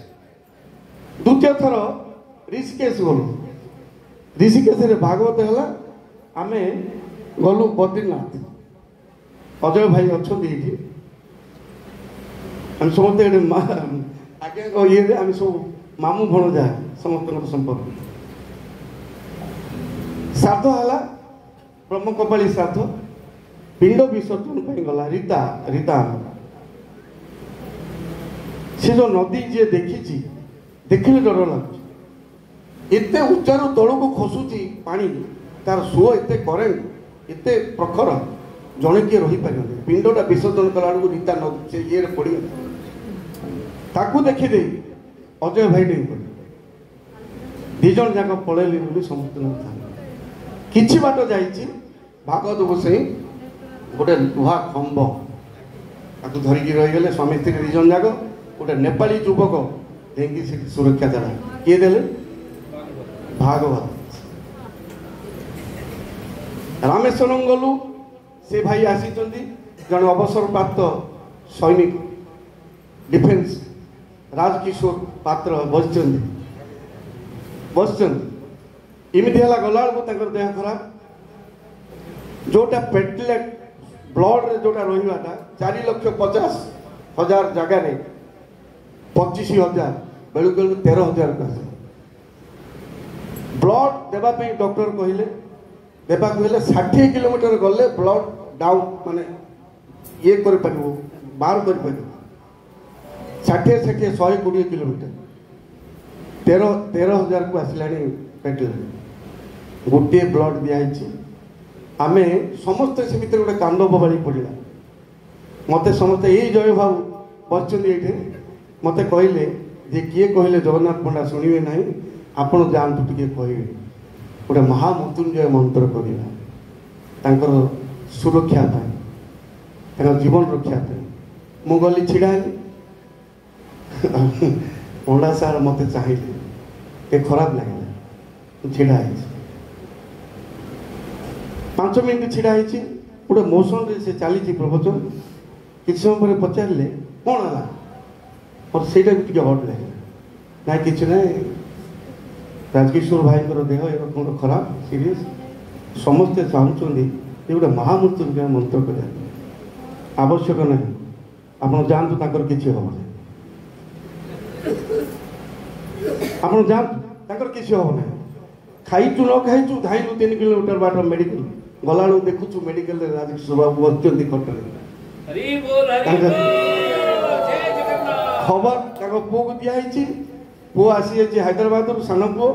Speaker 5: ଦ୍ୱିତୀୟ ଥର ଋଷିକେଶ ଗଲୁ। ଋଷିକେଶରେ ଭାଗବତ ହେଲା, ଆମେ ଗଲୁ ବଦ୍ରୀନାଥ। ଅଜୟ ଭାଇ ଅଛନ୍ତି ଏଇଠି, ଆମେ ସମସ୍ତେ ଏଠି ଆଜ୍ଞାଙ୍କ ଇଏରେ ଆମେ ସବୁ ମାମୁଁ ଭଣଜା, ସମସ୍ତଙ୍କର ସମ୍ପର୍କ। ଶ୍ରାଦ୍ଧ ହେଲା, ବ୍ରହ୍ମକପାଳୀ ଶ୍ରାଦ୍ଧ, ପିଣ୍ଡ ବିସର୍ଜନ ପାଇଁ ଗଲା ରୀତା। ସେ ଯେଉଁ ନଦୀ ଯିଏ ଦେଖିଛି, ଦେଖିଲେ ଡର ଲାଗୁଛି। ଏତେ ଉଚ୍ଚାରୁ ତଳକୁ ଖସୁଛି ପାଣି, ତାର ସୁଅ ଏତେ କରେଣ୍ଟ, ଏତେ ପ୍ରଖର, ଜଣେ କିଏ ରହିପାରିବନି। ପିଣ୍ଡଟା ବିସର୍ଜନ କଲା ବେଳକୁ ରୀତା ନଦୀ ସେ ଇଏରେ ପଡ଼ିଗଲା। ତାକୁ ଦେଖିଦେଇ ଅଜୟ ଭାଇ ଡେଇଁ ପଡ଼ିଲେ। 2 ଜଣ ଯାକ ପଳେଇଲେ ବୋଲି ସମସ୍ତଙ୍କୁ ଥାନ୍ତି। କିଛି ବାଟ ଯାଇଛି, ଭାଗବତ ଗୋସାଇଁ ଗୋଟେ ଲୁହା ଖମ୍ବ ତାକୁ ଧରିକି ରହିଗଲେ। ସ୍ୱାମୀ ସ୍ତ୍ରୀ 2 ଜଣ ଯାକ। ଗୋଟେ ନେପାଳୀ ଯୁବକ ଯାଇକି ସେଠି ସୁରକ୍ଷା ଦେଲା। କିଏ ଦେଲେ? ଭାଗବତ। ରାମେଶ୍ୱରମ ଗଲୁ, ସେ ଭାଇ ଆସିଛନ୍ତି, ଜଣେ ଅବସରପ୍ରାପ୍ତ ସୈନିକ, ଡିଫେନ୍ସ, ରାଜକିଶୋର ପାତ୍ର ବସିଛନ୍ତି। ଏମିତି ହେଲା, ଗଲାବେଳକୁ ତାଙ୍କର ଦେହ ଖରାପ। ଯେଉଁଟା ପ୍ଲେଟଲେଟ୍ ବ୍ଲଡ଼ରେ ଯେଉଁଟା ରହିବାଟା 4,50,000 ଜାଗାରେ 25,000 ବେଳକୁ 13,000କୁ ଆସିଲା। ବ୍ଲଡ଼ ଦେବା ପାଇଁ ଡକ୍ଟର କହିଲେ, ଦେବାକୁ ହେଲେ 60 କିଲୋମିଟର ଗଲେ ବ୍ଲଡ଼ ଡାଉନ୍, ମାନେ ଇଏ କରିପାରିବ, ବାହାର କରିପାରିବ। 60 120 କିଲୋମିଟର, 13,000କୁ ଆସିଲାଣି ପେଟ୍ରୋଲ। ଗୋଟିଏ ବ୍ଲଡ଼ ଦିଆହେଇଛି। ଆମେ ସମସ୍ତେ ସେ ଭିତରେ ଗୋଟେ କାନ୍ଦ ବୋବାଳି ପଡ଼ିଲା। ମୋତେ ସମସ୍ତେ, ଏଇ ଜୟ ବାବୁ ବସିଛନ୍ତି ଏଇଠି, ମୋତେ କହିଲେ ଯେ କିଏ କହିଲେ ଜଗନ୍ନାଥ ପଣ୍ଡା ଶୁଣିବେ ନାହିଁ, ଆପଣ ଯାଆନ୍ତୁ ଟିକେ କହିବେ, ଗୋଟେ ମହାମୃତ୍ୟୁଞ୍ଜୟ ମନ୍ତ୍ର କରିବା ତାଙ୍କର ସୁରକ୍ଷା ପାଇଁ, ତାଙ୍କର ଜୀବନ ରକ୍ଷା ପାଇଁ। ମୁଁ ଗଲି, ଛିଡ଼ା ହେଲି। ପଣ୍ଡା ସାର୍ ମୋତେ ଚାହିଁଲେ, ଟିକେ ଖରାପ ଲାଗିଲା। ମୁଁ ଛିଡ଼ା ହେଇଛି, 5 ମିନିଟ୍ ଛିଡ଼ା ହେଇଛି। ଗୋଟେ ମୋସନରେ ସେ ଚାଲିଛି ପ୍ରବଚନ। କିଛି ସମୟ ପରେ ପଚାରିଲେ, କ'ଣ ହେଲା? ମୋର ସେଇଟା ବି ଟିକେ ହଟ୍ ଲାଗିଲା। ନାଇଁ କିଛି ନାହିଁ, ରାଜକିଶୋର ଭାଇଙ୍କର ଦେହ ଏ ରକମର ଖରାପ, ସିରିୟସ୍। ସମସ୍ତେ ଚାହୁଁଛନ୍ତି ଯେ ये गोटे महामृत्युंजय मंत्र कर आवश्यक नहीं आप जातु तक किसी हम आप जातु किसी हम ना खाइचु न खाइचु धाइलु 3 किलोमीटर बाट मेडिकल गला देखुचु मेडिकल राजकिशोर बाबू बच्चंती खटरे खबर पुओ को दिखाई पुओ आसी हैदराबाद सान पुओ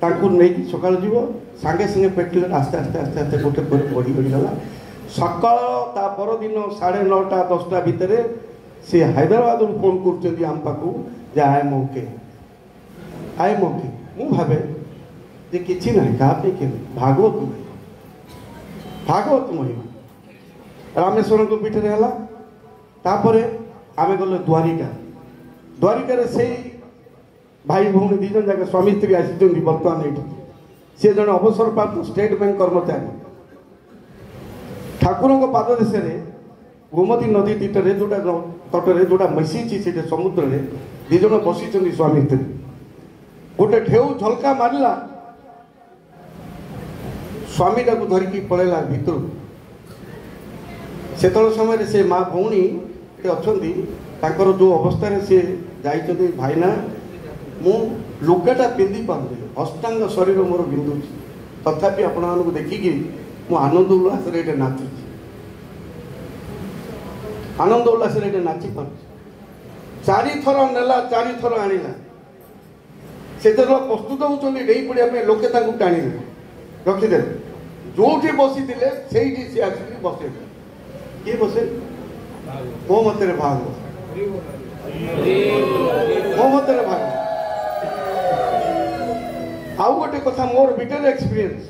Speaker 5: नहीं सकाल जीव सांगे सांगे पेटले आस्ते आस्ते आस्ते आस्ते गोटे बढ़ी बढ़ीगला सकाल ता परदिन 9:30 10टा भितर से हैदराबाद फोन कर आम पाक आई एम ओके मु भावे जे किसी ना क्या भागवत महिमा रामेश्वर को पीठ है तापर आम गल द्वारिका से भाई भौणी 2 जन जाक स्वामी स्त्री आसी बर्तमान ये सी जन अवसर प्राप्त स्टेट बैंक कर्मचारी ठाकुर पाद देश गोमती नदी तीटरे जोटा तटरे जोटा मिशीची से समुद्र में 2 जन बसी स्वामी स्त्री गोटे ढेउ झलका मारला स्वामी टाक धरिकी पलैला भितर से समय से माँ भौणी अच्छा जो अवस्था से जाइए भाईना मु लुगाटा पिंधि पारे अष्टांग शरीर मोर बिंदु तथापि आपण देखिकी मु आनंद उल्लास नाचुची आनंद उल्लास नाची पार 4 थर नेला 4 थर आनिला से प्रस्तुत होती डेई पड़ा लोके टाणी रखीदे जो बसी से आसिक बसे किए बसे मो मत भाग मो मत भाग आउ गोटे कथा मोर बिटर एक्सपीरियंस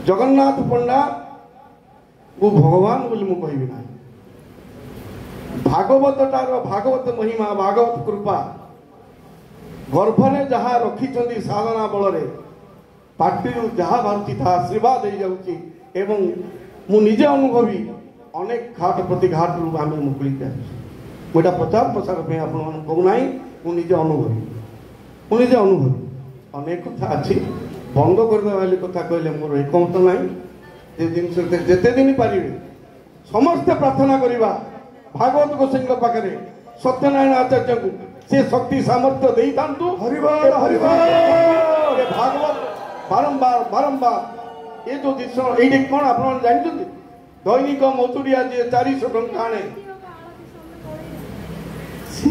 Speaker 5: जगन्नाथ पंडा को भगवान बोली मु कहबी ना भागवतटार भागवत महिमा भागवत कृपा गर्भरे जहाँ रखी साधना बल पार्टी जहाँ बाहर था आशीर्वाद हो जाऊँगी एवं मु निजे अनुभवी अनेक घाट प्रति घाट रू आम मुकुल मुझा प्रचार प्रसार पे आप कहूना मुझे अनुभवी मुझे अनुभवी अनेक कथा अच्छी बंद करदे कथा कहले मोर एकमत ना जिन जिते दिन पारे समस्ते प्रार्थना करवा भागवत गोसाई पाखे सत्यनारायण आचार्य को से शक्ति सामर्थ्य दे था भागवत बारंबार बारंबार ये जो दृश्य ये कौन आप जानते दैनिक मजुरिया जे 400 टंका आने सी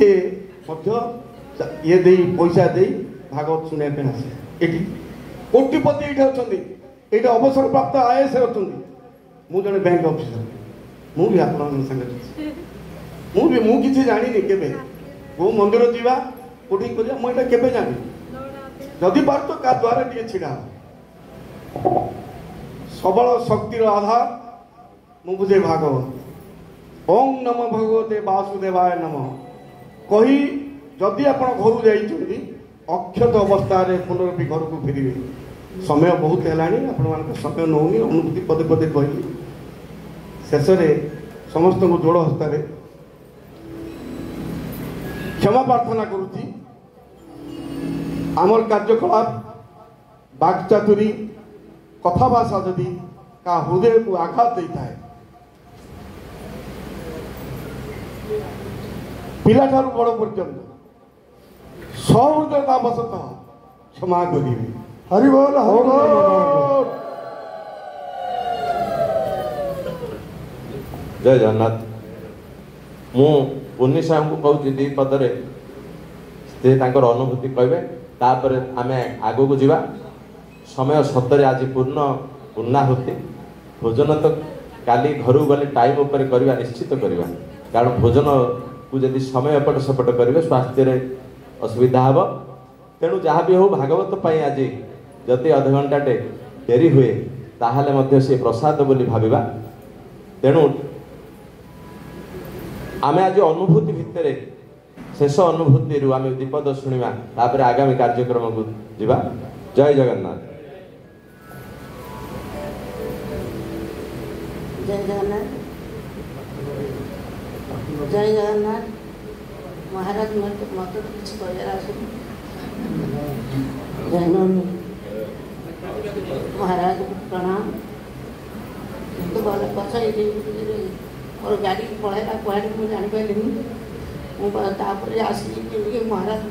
Speaker 5: ये दे पैसा दे भागवत शुणा आसे ये कोटिपति ये अच्छा ये अवसर प्राप्त आईएएस अच्छा मुझे जड़े बैंक ऑफिसर मुझे आप मुझे जानी के वो मंदिर जावा कोठी कर मुझे केवे जानी जदि पार तो का द्वारा टे छिड़ा सबल शक्तिर आधार मु बुझे भागवत ओं नमो भगवते वासुदेवाय नमः कही जदि आप घर जाइए अक्षत अवस्था पुनर्वि घर को फेरवे समय बहुत है आपण समय नौनी अनुभूति पदे पदे कहली शेष समस्त को जोड़ हस्तार क्षमा प्रार्थना करुच्ची आमर कार्यकलाप बाक्चातुरी कथा भाषा जदि का हृदय को आघात देता है पिला ठारू बड़ पर्यंत सहृदयता बसतः क्षमा करेंगे हरिबोल हरिबोल
Speaker 1: जय जगन्नाथ मु पुन्नी साहब को कहूँ दी पदरे से अनुभूति कहे तापर आम आगू को जीवा समय सतरे आज पूर्ण पूर्णाहुति भोजन तो काली घर गले टाइम उपर करवा निश्चित करवा कारण भोजन को जदि समय एपट सेपट करेंगे स्वास्थ्य असुविधा हे तेणु जहाँ भी हो भागवत पाई आज जदि अध घंटाटे डेरी हुए ताहले मध्य से प्रसाद बोली भाविबा तेणु आमे आज अनुभूति भितर शेष अनुभूति रू आम दीपद शुणा तापर आगामी कार्यक्रम को जीवा जय जगन्नाथ
Speaker 6: जय जगन्नाथ जय जगन्नाथ महाराज मत किसी कहला जय महाराज प्रणाम तो भल पछ मोर गाड़ी पलैला कुआड़े मुझे जापारे मुझे आसिक महाराज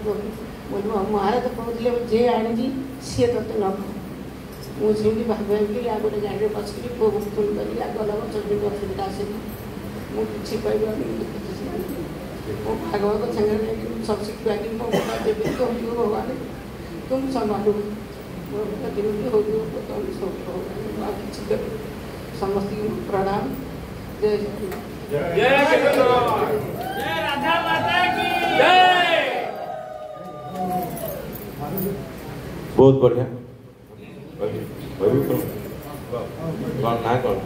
Speaker 6: महाराज कहते जे आनी सी ते न मुझे भाभी आ गोटे गाड़ी में बसिक पुआ को फोन करी गला बच्चे असुविधा आसे मुझे कहवानी मो भागवत सागर सब शिखा मो देवी कहूँ भगवान तुम संभालू समस्त प्रणाम
Speaker 1: बहुत बढ़िया कौन ना कौन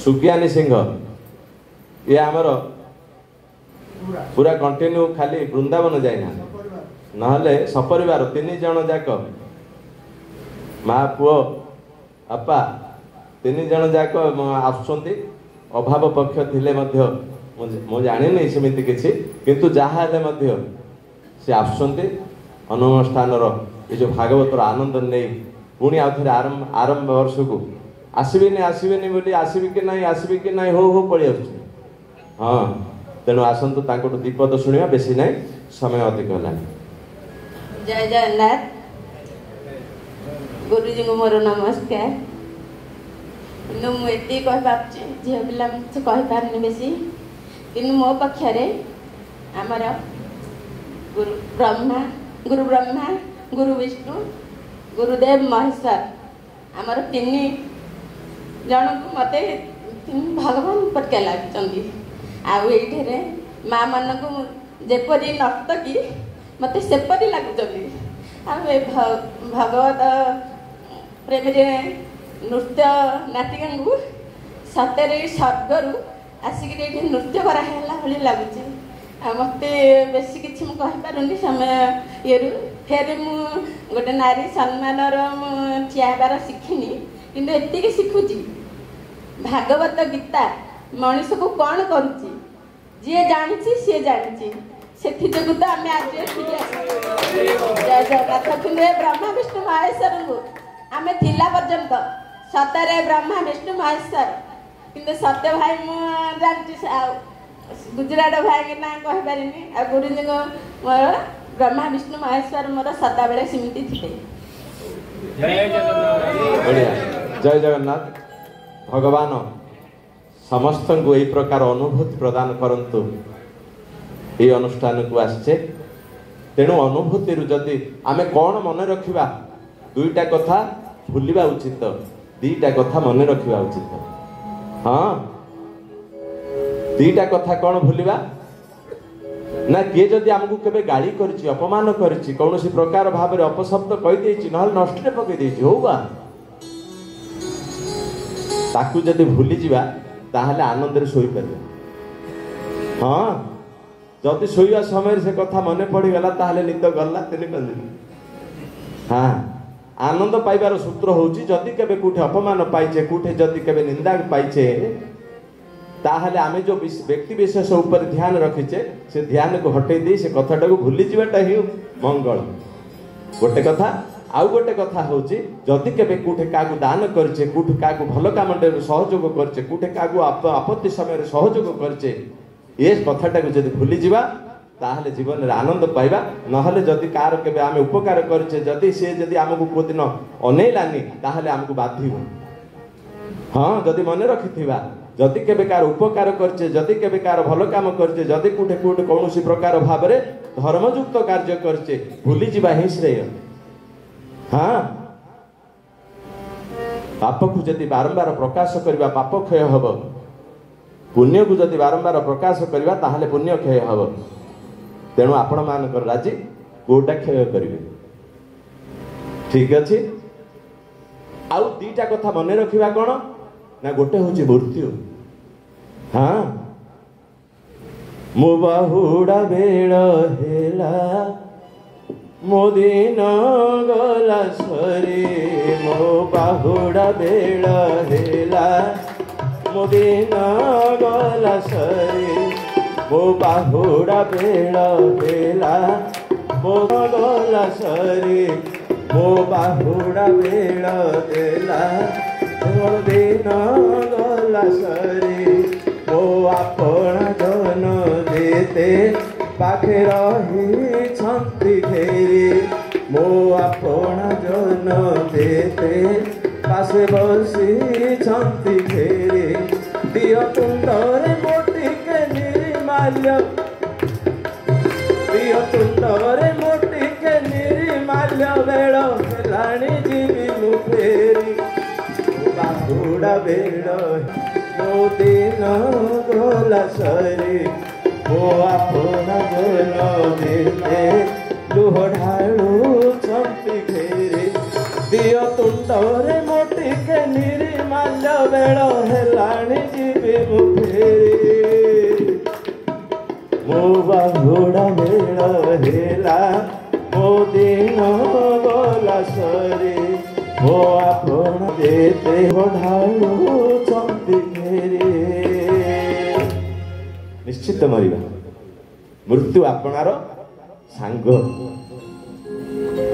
Speaker 1: सुज्ञानी सिंह ये आमर पूरा कंटिन्यू खाली वृंदावन जाइना नहले सपरिवार 3 जन जाक माँ पुओ अपा 3 जन जाक आसुंती अभाव पक्ष थिले मध्य मु जानी सेमती किछि किंतु जहा हेले मध्य से आसुंती अनुष्ठान ये जो भागवतर आनंद नहीं पुणी आउ थे आरंभ वर्ष को आसबेनि बोली आसबि कि नहीं हो पड़ी आस हाँ तेणु आसतु तांको दीपद शुणा बेसी नहीं समय अधिक है।
Speaker 6: जय जगन्नाथ गुरुजी को मोर नमस्कार मुझे कही झील पिला कहीपारे बेसी कि मो पक्षर आमर गुरु ब्रह्मा गुरु विष्णु गुरुदेव महेश्वर आमर 3 जन को मत भगवान परिका लगी आईठे माँ मान को जेपरी नर्तकी मत सेपरी लगुच भगवत प्रेम नृत्य नाटिका को सतरे स्वर्गर आसिक नृत्य कराला भाई लगुच मत बेसी किसी मुझे समय ये फेर मु गोटे नारी सम्मान ठियाबार शिखिनी कि एति शिखुची भागवत गीता मनीष को कौन करुच्ची जी जानी सी जानी से तो आम आज जय जगन्नाथ कि ब्रह्मा विष्णु महेश्वर को आम थिला पर्यंत सतरे ब्रह्मा विष्णु महेश्वर कि सत्य भाई मुझे गुजराट भाई के ना कहीपारे आ गुरुजी मोर ब्रह्मा विष्णु महेश्वर मोर सदा बेले सीमित थे।
Speaker 1: जय जगन्नाथ भगवान समस्त को यही प्रकार अनुभूति प्रदान करंतु ये अनुष्ठान को आसचे तेणु अनुभूति जदि आमे कौन मन रखिबा 2टा कथा भूलिबा उचित 2टा कथा मन रखिबा उचित हाँ 2टा कथा कौन भूलिबा ना किए जदि आमको केबे गाली करछि अपमान करछि कौन सी प्रकार भाव में अपशब्द कहि देछि नहल नष्ट पकई देछि होगा ताकू जदि भूली जिबा ताहले आनंद रे सोई परिबा हाँ जदि सोइया समय से कथा मने पड़ी गला ताहले निद गला 3 दिन हाँ आनंद पाइबार सूत्र होछि जदि केबे कोठे अपमान पाइछे कोठे जदि केबे निंदा पाइछे ताहले आमे जो व्यक्ति विशेष ऊपर ध्यान रखीचे से ध्यान को हटे दी से कथाटा को भूली जीवाटा ही मंगल गोटे कथा आउ गोटे कथा होची जदि केबे कोठे कागु दान करचे कोठे कागु भलो कामटे सहयोग करचे कोठे कागु आपत्ति समय रे सहयोग करचे ये कथाटा को जदि भूली जीवा ताहले जीवन रे आनंद पाइबा नहले जदि कार केबे आमे उपकार करचे जदि से जदि हमकु को दिन अनेलानी ताहले हमकु बाधिबो हाँ जदि मन रखिथिबा जदि केबे कार उपकार करचे जदि केबे कार भलो काम करचे जदि कोठे कोठे कौनसी प्रकार भाव रे धर्मयुक्त कार्य करचे भूली जीवा ही श्रेय हाँ पाप को जदि बारंबार प्रकाश करबा पाप क्षय हब पुण्य को जदि बारंबार प्रकाश करबा ताहले पुण्य क्षय हब तेणु आपण मानकर राजी कोटा क्षय करिवे ठीक अछि आउ 2टा कथा मने रखिबा कोन ना गोटे होची मृत्यु हाँ मो बाहुड़ा बेड़ हेला मो दिन गला सरे मो बाहुड़ा बेड़ हेला मो दिन गला सरे मो बाहुड़ा बेड़ हेला मो गला सरे मो बाहुड़ा बेड़ हेला ମୋର ଦିନ ଗଲା ସରି ମୋ ଆପଣା ଜନ ଯେତେ ପାଖେ ରହିଛନ୍ତି ଘେରି ମୋ ଆପଣା ଜନ ଯେତେ ପାଶେ ବସିଛନ୍ତି ଘେରି ଦିଅ ତୁଣ୍ଡରେ ମୋ ଟିକେ ନିର୍ମାଲ୍ୟ ଦିଅ ତୁଣ୍ଡରେ ମୋ ଟିକେ ନିର୍ମାଲ୍ୟ ବେଳ ହେଲାଣି ଯିବି ମୁଁ ଫେରି ବାହୁଡ଼ା ବେଳ ମୋ ଦିନ ଗଲା ସରି ମୋ ଆପଣା ଜନ ଯେତେ ଲୁହ ଢାଳୁଛନ୍ତି ଘେରି ଦିଅ ତୁଣ୍ଡରେ ମୋ ଟିକେ ନିର୍ମାଲ୍ୟ ବେଳ ହେଲାଣି ଯିବି ମୁଁ ଫେରି ମୋ ବାହୁଡ଼ା ବେଳ ହେଲା ମୋ ଦିନ ଗଲା ସରି ମୋ ଆପଣା ଯେତେ ଢାଳୁଛନ୍ତି ଘେରି ନିଶ୍ଚିତ ମରିବା ମୃତ୍ୟୁ ଆପଣାର ସାଙ୍ଗ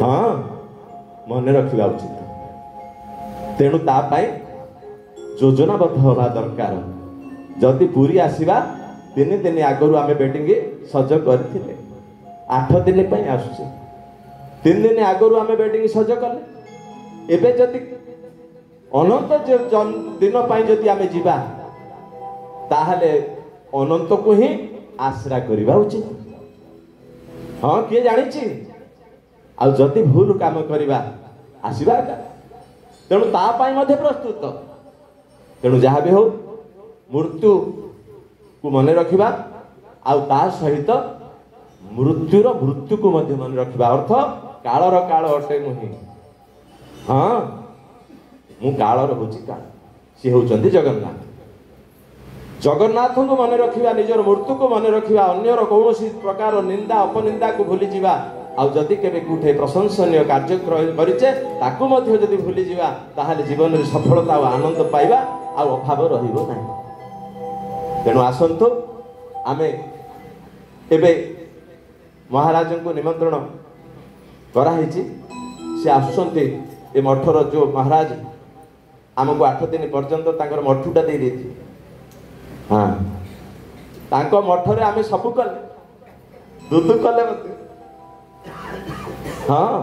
Speaker 1: ହଁ ମନେ ରଖିବା ଉଚିତ ତେଣୁ ତା ପାଇଁ ଯୋଜନାବଦ୍ଧ ହେବା ଦରକାର ଯଦି ପୁରୀ ଆସିବା 3 ଦିନ ଆଗରୁ ଆମେ ବେଟିଂ ସଜ କରିଥିଲେ 8 ଦିନ ପାଇଁ ଆସୁଛେ 3 ଦିନ ଆଗରୁ ଆମେ ବେଟିଂ ସଜ କଲେ ଏବେ ଯଦି ଅନନ୍ତ ଦିନ ପାଇଁ ଯଦି ଆମେ ଯିବା ତାହେଲେ ଅନନ୍ତକୁ ହିଁ ଆଶ୍ରା କରିବା ଉଚିତ ହଁ କିଏ ଜାଣିଛି ଆଉ ଯଦି ଭୁଲ କାମ କରିବା ଆସିବା ତେଣୁ ତା ପାଇଁ ମଧ୍ୟ ପ୍ରସ୍ତୁତ ତେଣୁ ଯାହା ବି ହଉ ମୃତ୍ୟୁକୁ ମନେ ରଖିବା ଆଉ ତା ସହିତ ମୃତ୍ୟୁକୁ ମଧ୍ୟ ମନେ ରଖିବା ଅର୍ଥ କାଳର କାଳ ଅଟେ ମୁହିଁ ହଁ ମୁଁ କାଳର ହଉଛି କାଳ ସିଏ ହଉଛନ୍ତି ଜଗନ୍ନାଥ ଜଗନ୍ନାଥଙ୍କୁ ମନେ ରଖିବା ନିଜର ମୃତ୍ୟୁକୁ ମନେ ରଖିବା ଅନ୍ୟର କୌଣସି ପ୍ରକାର ନିନ୍ଦା ଅପନିନ୍ଦାକୁ ଭୁଲିଯିବା ଆଉ ଯଦି କେବେ କୋଉଠି ପ୍ରଶଂସନୀୟ କାର୍ଯ୍ୟ କରିଛେ ତାକୁ ମଧ୍ୟ ଯଦି ଭୁଲିଯିବା ତାହେଲେ ଜୀବନରେ ସଫଳତା ଆଉ ଆନନ୍ଦ ପାଇବା ଆଉ ଅଭାବ ରହିବ ନାହିଁ ତେଣୁ ଆସନ୍ତୁ ଆମେ ଏବେ ମହାରାଜଙ୍କୁ ନିମନ୍ତ୍ରଣ କରାହେଇଛି ସେ ଆସୁଛନ୍ତି ଏ ମଠର ଯୋଉ ମହାରାଜ ଆମକୁ 8 ଦିନ ପର୍ଯ୍ୟନ୍ତ ତାଙ୍କର ମଠୁଟା ଦେଇ ଦେଇଥିଲେ ହଁ ତାଙ୍କ ମଠରେ ଆମେ ସବୁ କଲେ ଦୁଦୁ କଲେ ମଧ୍ୟ ହଁ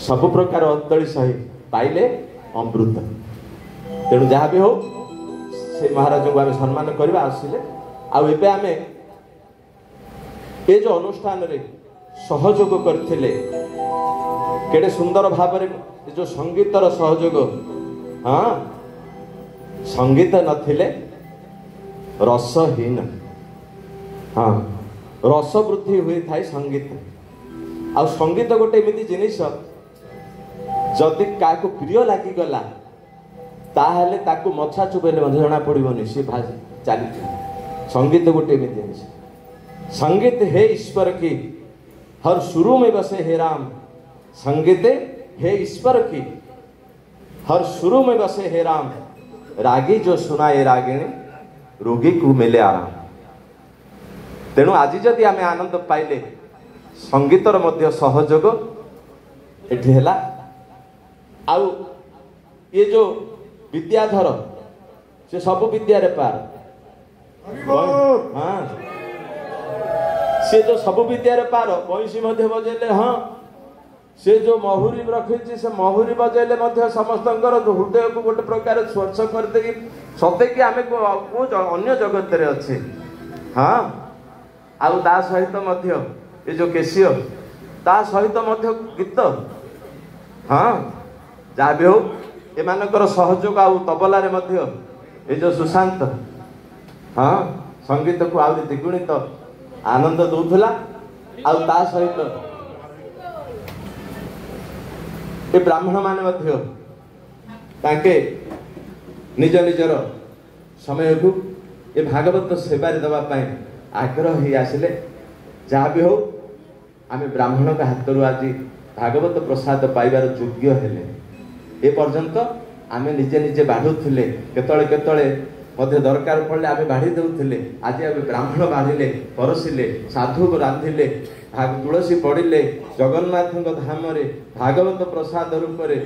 Speaker 1: ସବୁ ପ୍ରକାର ଅନ୍ତଳି ସହି ପାଇଲେ ଅମୃତ ତେଣୁ ଯାହା ବି ହଉ ସେ ମହାରାଜଙ୍କୁ ଆମେ ସମ୍ମାନ କରିବା ଆସିଲେ ଆଉ ଏବେ ଆମେ ଏ ଯୋଉ ଅନୁଷ୍ଠାନରେ ସହଯୋଗ କରିଥିଲେ କେଡ଼େ ସୁନ୍ଦର ଭାବରେ ଏ ଯୋଉ ସଙ୍ଗୀତର ସହଯୋଗ ହଁ ସଙ୍ଗୀତ ନଥିଲେ ରସହୀନ ହଁ ରସ ବୃଦ୍ଧି ହୋଇଥାଏ ସଙ୍ଗୀତ ଆଉ ସଙ୍ଗୀତ ଗୋଟେ ଏମିତି ଜିନିଷ ଯଦି କାହାକୁ ପ୍ରିୟ ଲାଗିଗଲା ତାହେଲେ ତାକୁ ମଛା ଚୁବେଇଲେ ମଧ୍ୟ ଜଣା ପଡ଼ିବନି ସେ ଚାଲିଯିବ संगीत गोटे संगीत हे ईश्वर की हर शुरू में बसे हे राम संगीत हे ईश्वर की हर शुरू में बसे हे राम रागी जो सुनाए रागिणी रोगी को मिले आराम। तेणु आज जदि आम आनंद पाइले संगीतर मध्य सहयोग एठी हैला आउ ये जो विद्याधर से सब विद्या रे पार हाँ से जो सब विद्या रे पार बंशी मध्य बजेले हाँ से जो महुरी रखी से महुरी बजेले मध्य समस्त हृदय को गोटे प्रकार स्पर्श करदे सते कि आम अन्य जगत रे अच्छे हाँ आउ ता सहित मध्य ये जो केसियो ता सहित मध्य गीत हाँ जहाँ भी हो एमानकर सहयोग आउ तबला रे मध्य ये जो सुशांत हाँ संगीत को आउ द्विगुणित आनंद दौला आउ ता सहित ये ब्राह्मण माने मध्य ताके निज निजर समय को ये भागवत सेवारे दबा पाए आग्रह ही आसिले जहाँ भी हो आमे ब्राह्मण का हाथ आज भागवत प्रसाद पाइबार योग्य हेले ए पर्यंत आमे निजे निजे बाढ़ुले केतळे केतळे मध्य दरकार पड़े आमे बाढ़ी देउथिले आज आमे ब्राह्मण बाढ़िले परसिले साधु को रांधिले तुलसी पड़िले जगन्नाथ धाम रे भागवत प्रसाद रूप रे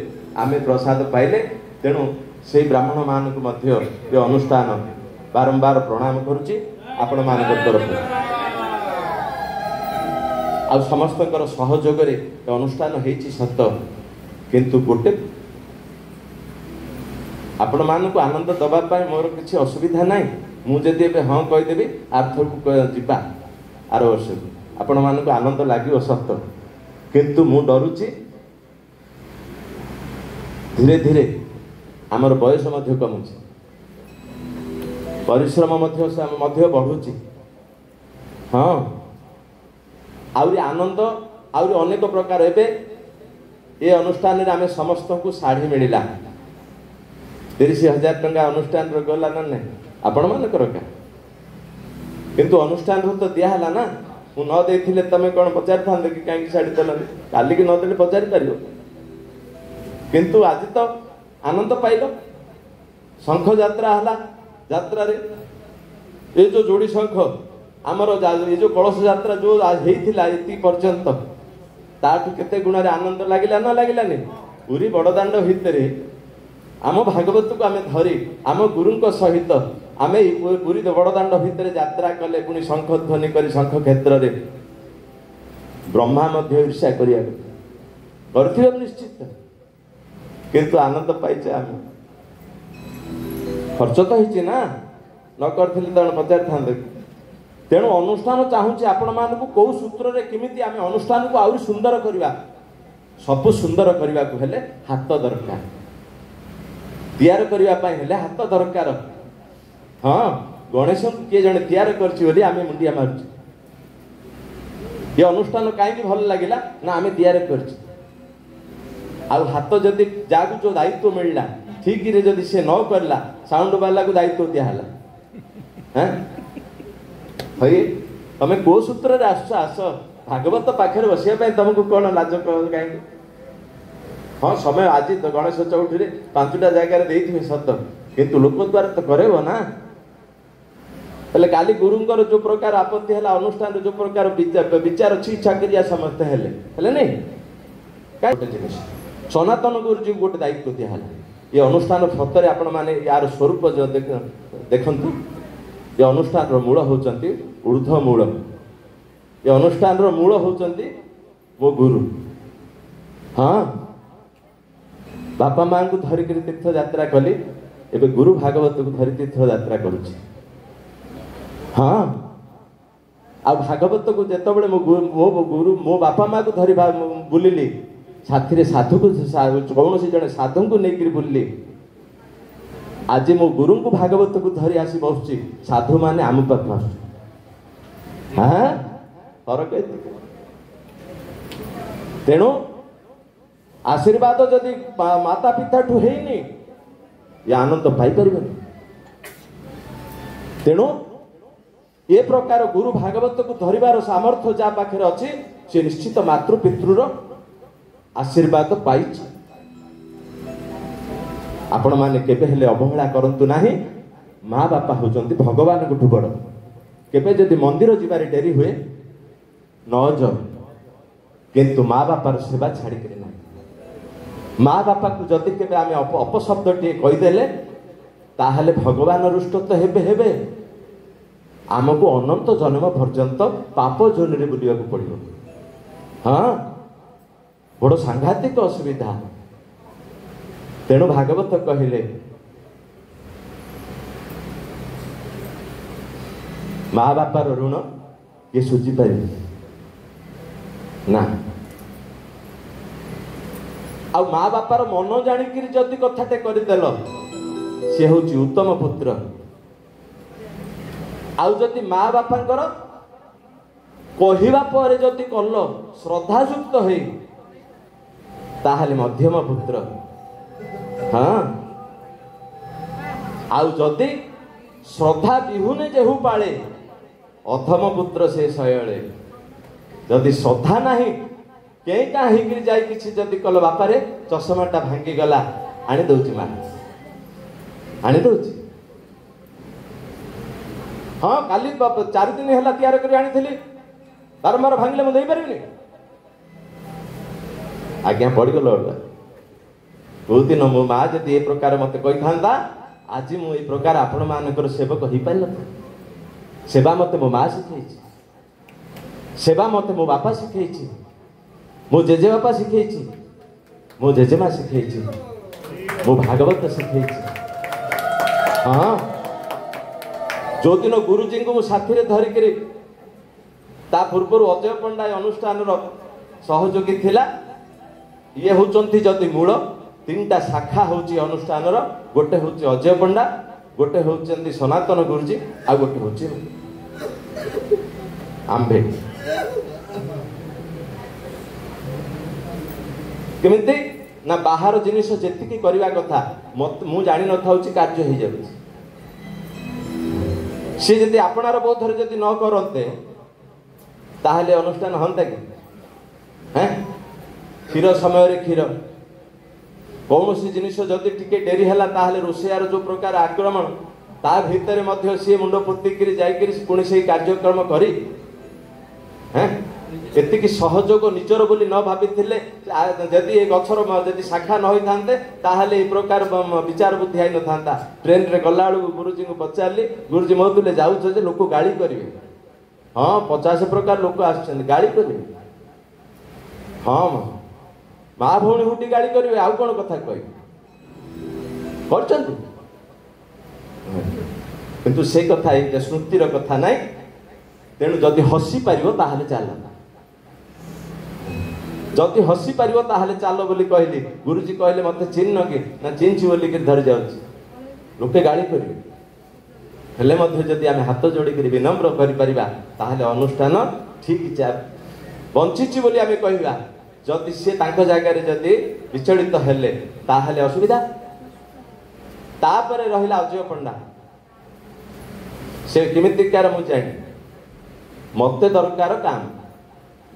Speaker 1: आमे प्रसाद पाइले तेणु से ब्राह्मण मान को ये अनुष्ठान बारंबार प्रणाम करुच्ची आपण मान तरफ आ समस्त सहयोग अनुष्ठान होती सत किंतु गोटे आपण मान को आनंद दवापाई मोर किसी असुविधा ना मुझे हाँ कहीदेवी आरथर को जीवा आर वर्ष आपण मान को आनंद लगे सत किंतु मु डरुची धीरे धीरे आमर बयस कमुची परिश्रम बढ़ुची हाँ आउरी आनंद आउरी अनेक प्रकार एबे ये अनुष्ठान रे आमे समस्त को साड़ी मिलिला 30,000 टंका अनुष्ठान रो गला ना नहीं आपण मान कर का किंतु अनुष्ठान रो तो दिया हला ना मु न देथिले तमे कोन पचार थांदे कि काई साड़ी दलन काली कि न देले पचार करियो किंतु आज तो आनंद पाइलो शंख यात्रा हला यात्रा रे ए जो जोड़ी शंख आमर ये जो कलश यात्रा जो हेइथिला इति पर्यंत ताठु केते गुण रे आनंद लागिला न लागिलानी पूरी बड़दाण्ड भितरे आम भागवत को आमे धरी आम गुरुंक सहित आमे पूरी बड़दाण्ड भितरे यात्रा कले पुणी शंख ध्वनि करी शंख क्षेत्र रे ब्रह्मा मध्य ईर्ष्या करिया करथिबे निश्चित किंतु आनंद पाइचे आमे खर्च तो होइछि ना न करथिले त पचार थांदे तेणु अनुष्ठान चाहूँ आपण मानक कौ सूत्र रे किमिति आमे अनुष्ठान को आउरी सुंदर करवा सब सुंदर करने को हेले हाथ दरकार तैयार करने हेले हाथ दरकार हाँ गणेश किए जड़े तैयार करछि आमे मुंडिया मारुछि ये अनुष्ठान कहीं भल लगिला ना आमे तैयार करछि आ हाथ जदि जागु जो दायित्व मिलला ठीक रे जदि से न करला साउंड वाला को दायित्व दियाला हैं भाई तमे को सूत्र रे आस भागवत पाखे बसिया तुमको कौन लाज कहीं हाँ समय आज तो गणेश चौठी रे 5टा जगह देथिबे सत किंतु लोक द्वारा तो करेबो ना हेले काली गुरुंकर जो प्रकार आपत्ति है अनुष्ठान जो प्रकार विचार अच्छी इच्छा करिया समस्त हेले नहीं गोटे जिनिस सनातन गुरुजी गोटे दायित्व दिया ये अनुष्ठान सतरे आपण माने यार स्वरूप जो देखंतु ये अनुष्ठान रो मूल होचंती ऊर्ध्व मूल ये अनुष्ठान रो मूल होचंती मो गुरु हाँ बापा मां को धरिक तीर्थ यात्रा कली एबे गुरु भागवत को धरी तीर्थ यात्रा करुछि हाँ आ भागवत को जेत बड़े मो गुरु मो बापा मां को धरी बुलिली साथी रे साधु को कौन सी जड़े साधु को लेकर बुलिली आज मो गुरु को भागवत को धरी आसी बसुची साधु माने आम पाख आस हाँ फरक तेणु आशीर्वाद जदि माता पिता ठू हैनी ये आनंद पाई परिबनी तेणु ये प्रकार गुरु भागवत को धरिबार सामर्थ्य जा पाखे अच्छी से निश्चित मातृ पितृर आशीर्वाद पाई आपण माने केबे हेले अवहेला करंतु नाही माँ बापा होचंती भगवान को बड़ केबे जदि मंदिर जीवारे डेरी हुए न जाओ किंतु माँ बापार सेवा छाड़ी करे ना माँ बापा को जदि केबे आमे अपशब्द टे कहीदेले ताहले भगवान रुष्ट तो हेबे हेबे आमको अनंत जन्म पर्यंत पाप जोन रे बुलिया को पड़िबो हाँ बड़ सांघातिक असुविधा तेणु भागवत कहले माँ बापार ऋण ये सुझी पारे ना आ माँ बापार मन जानिक जदि कथाटे करदेल सी हूँ उत्तम पुत्र आउ जदि माँ बापांकर कहवा पर जदि कल श्रद्धायुक्त हो ताहले मध्यम पुत्र हाँ आउ जदि श्रद्धा विहुने जेहू पाले अधम पुत्र से शयले जदि श्रद्धा नहीं कहीं का हिगिरी जाई किछि जदि कल बापारे चषमाटा भांगी गला आनी दउची मां आनी दउची हाँ काली 4 दिन है तैयार कर आनी थी बारंबार भांगले मुझे पारि आज्ञा पड़गल कोई दिन मो माँ जदि ए प्रकार मत कही था आज मु ए प्रकार आपण मानकर सेवक हो पारि न सेवा मत मो माँ शिखई सेवा मत मो बापा शिखई मो जेजे बापा शिखई मो जेजेमा शिखई मो भागवत शिखई हाँ जो दिन गुरुजी को साथी धरिकी ता पूर्व अजय पंडा अनुष्ठान सहयोगी थिला ये होचंती जदि मूल तीनटा शाखा होची अनुष्ठान गोटे होची अजय पंडा गोटे होचंती सनातन गुरुजी आ गोटे होची आंबे केमिति ना बाहर जिनिस जेतिकी करबा कथा मु जानि न थाउची कार्य हो जाउची सी जदि आपणार बोधर जदि न करते ताहले अनुष्ठान हंता कि हैं क्षीर समय क्षीर कौन सी जिनिस जदि टिके डेरी हैला ताहले रोषेयार जो प्रकार आक्रमण ता भितर मध्य सी मुंड पोतिकी जाइकरी पुणी से कार्यक्रम करी हैं एतिकी सहयोग निजर बोली न भाबिथिले जदि ए गछर जदि शाखा न होई थांते ताहले ए प्रकार विचार बुद्धि आई न थांता ट्रेन रे गल्ला गुरुजी को पचारली गुरुजी मोतुले जाउछ जे लोक गाली करिवे हाँ 50 प्रकार लोक आछन गाली करिवे हाँ माँ भौणी हुटी गाली करिवे आउ कोन कथा कहि करचंती किंतु से कथा ए स्मृतिर कथा नै तेणु जदि हसी पारिबो ताहले चाल जदि हसी पारिबो ताहले चाल बोली कहली गुरुजी कहले मते चिन्ह कि ना चिन्छि बोली कि धर जाउछि लोके गाली करिवे हेले मध्य जदि आमे हाथ जोड़ी करी विनम्र करि परिबा ताहले अनुष्ठान ठीक बंचिछि बोली आमे कहिबा जदि से तांको जागा रे जदि विचलित हेले ताहले असुविधा तापरे रहिला अजय पंडा से केमिति कार मु जानि मते दरकार काम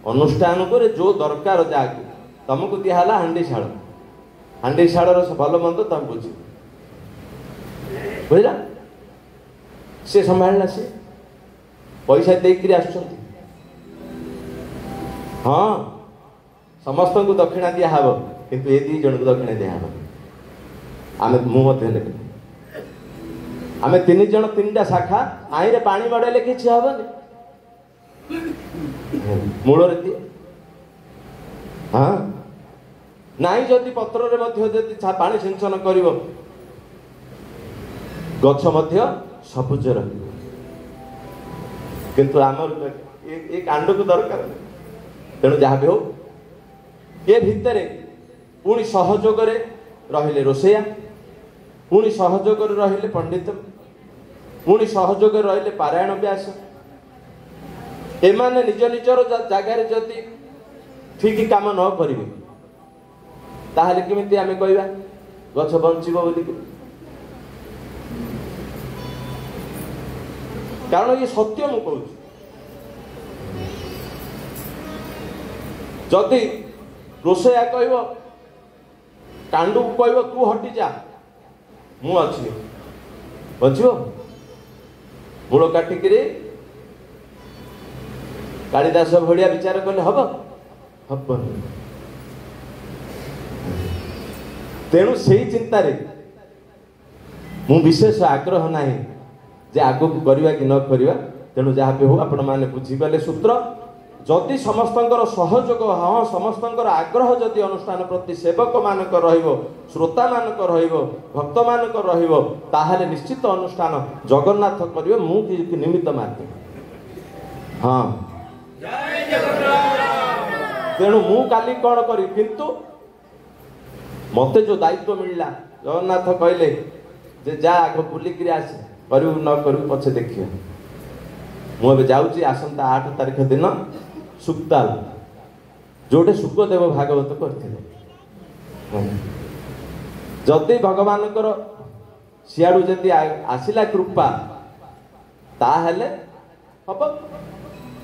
Speaker 1: अनुष्ठान को जो दरकार जाके तुमको दिहला हांडी शाल भल मंद तुम बुझ बुझला से संभाला से पैसा देकर आस हाँ समस्त को दक्षिणा दिहब किंतु ए दी जन को दक्षिणा दिहब आम मुझे आम तीन जन तीन टा शाखा आईरे पानी मड़ेले किसी हेनी मूल रीति हाँ नाई जदि पत्र जदि पानी सिंचन कर गछ सबुज किंतु आमर ये कांड को दरकार तेणु जहाँ भी हो ये भितर पुणी सहयोग रहिले रोषेया पुणी सहयोग रहिले पंडित पुणी सहयोग रहिले पारायण व्यास एमाने निज निजर जगार जदि ठीक काम न करिवे ताहले केमिति आमे कहबा गछ बंचिबो बोली कारण ये सत्य मु कहूँ जदि रोषेया कहब कांडू को कहब तू हटी जा मु अच्छी बचो मूल काटिक कालिदास भलिया विचार कले हम हम तेणु से चिंतार मु विशेष आग्रह ना जे आगू करवा कि न करवा तेणु जहाँ भी हो आपण मैंने बुझीगले सूत्र जदि समस्तंकर सहयोग हाँ समस्तंकर आग्रह जदि अनुष्ठान प्रति सेवक मानक रहिबो श्रोता मानक रहिबो भक्त मानक रहिबो ताहाले निश्चित अनुष्ठान जगन्नाथ करिवे मु कि निमित्त मात्र हाँ तेणु मु काली कौन करी किंतु मते जो दायित्व मिलला जगन्नाथ कहले जे जा आग बुलिक आस करू न करू पछे देखियो मु जाऊँगी आसंता 8 तारीख दिन सुक्ताल जोटे सुखदेव भागवत करथिले जदि भगवान सियाड़ू जदि आसिला कृपा ताहले हम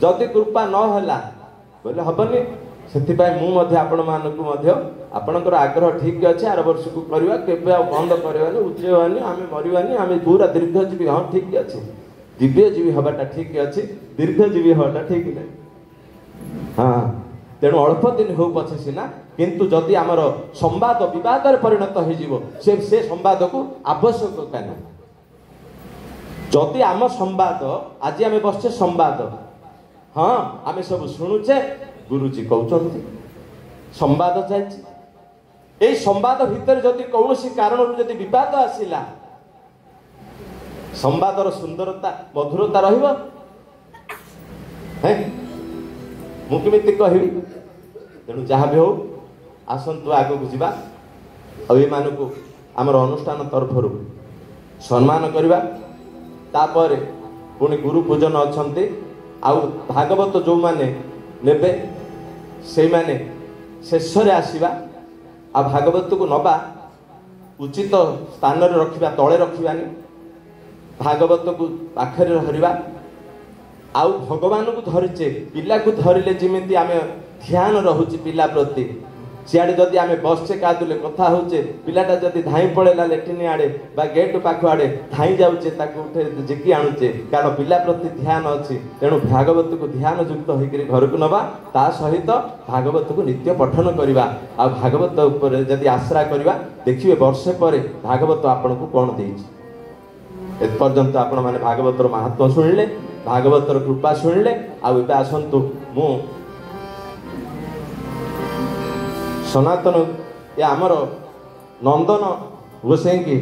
Speaker 1: जदि कृपा न होला बोले हबनी सेथिपाई मु मध्य आपण मानकु मध्य आपणकर आग्रह ठीक अच्छे आर वर्ष को करवा केबे बंद करवानी उच्चवानी आमे मरिवानी आमे पूरा दीर्घजीवी हाँ ठीक अच्छे दिव्यजीवी हवाटा ठीक अच्छे दीर्घजीवी हवाटा ठीक नहीं हाँ तेणु अल्प दिन हो पछे सिना किंतु जदि आमर संवाद विवाद परिणत हो से संवाद को आवश्यकता ना जदि आम संवाद आज आम बसचे संवाद हाँ आम सब शुणुचे गुरुजी कहते संवाद चलती संवाद भितर जदि कौन कारण जदि विवाद आसला संवादर सुंदरता मधुरता रहिबो मुझे कहबी तेणु जहाँ भी हो आसतु आग को जावा और को आमर अनुष्ठान तरफ सम्मान करवा तापर पुणी गुरु पूजन अच्छा आउ भागवत जो माने नेबे से माने शेष आसवा आ भागवत को नबा उचित स्थान रखा तले रखानी भागवत को पाखरे धरवा आउ भगवान को धरीचे पिला को धरिले जिमिति आमे ध्यान रहुची पिला प्रति सियाड़े जदि आमे बसचे कादुले कथा होचे पिलाटा जदि धाई पड़ेला लेट्रिन आड़े बा गेट पाख आड़े धाई जाउचे ताको उठे जिकी आनुचे कारण पिला प्रति ध्यान अच्छी तेणु भागवत को ध्यान युक्त होकर घर को नवा ता सहित भागवत को नित्य पठन करवा आ भागवत ऊपर जदि आश्रा करवा देखिए वर्षे पर भागवत आपन को कौन देइछि एपर्यंत आपण माने भागवतर महत्व शुणिले भागवतर कृपा शुणिले आउ एबे आसंतु मु सनातन ये आमर नंदन गोसाई की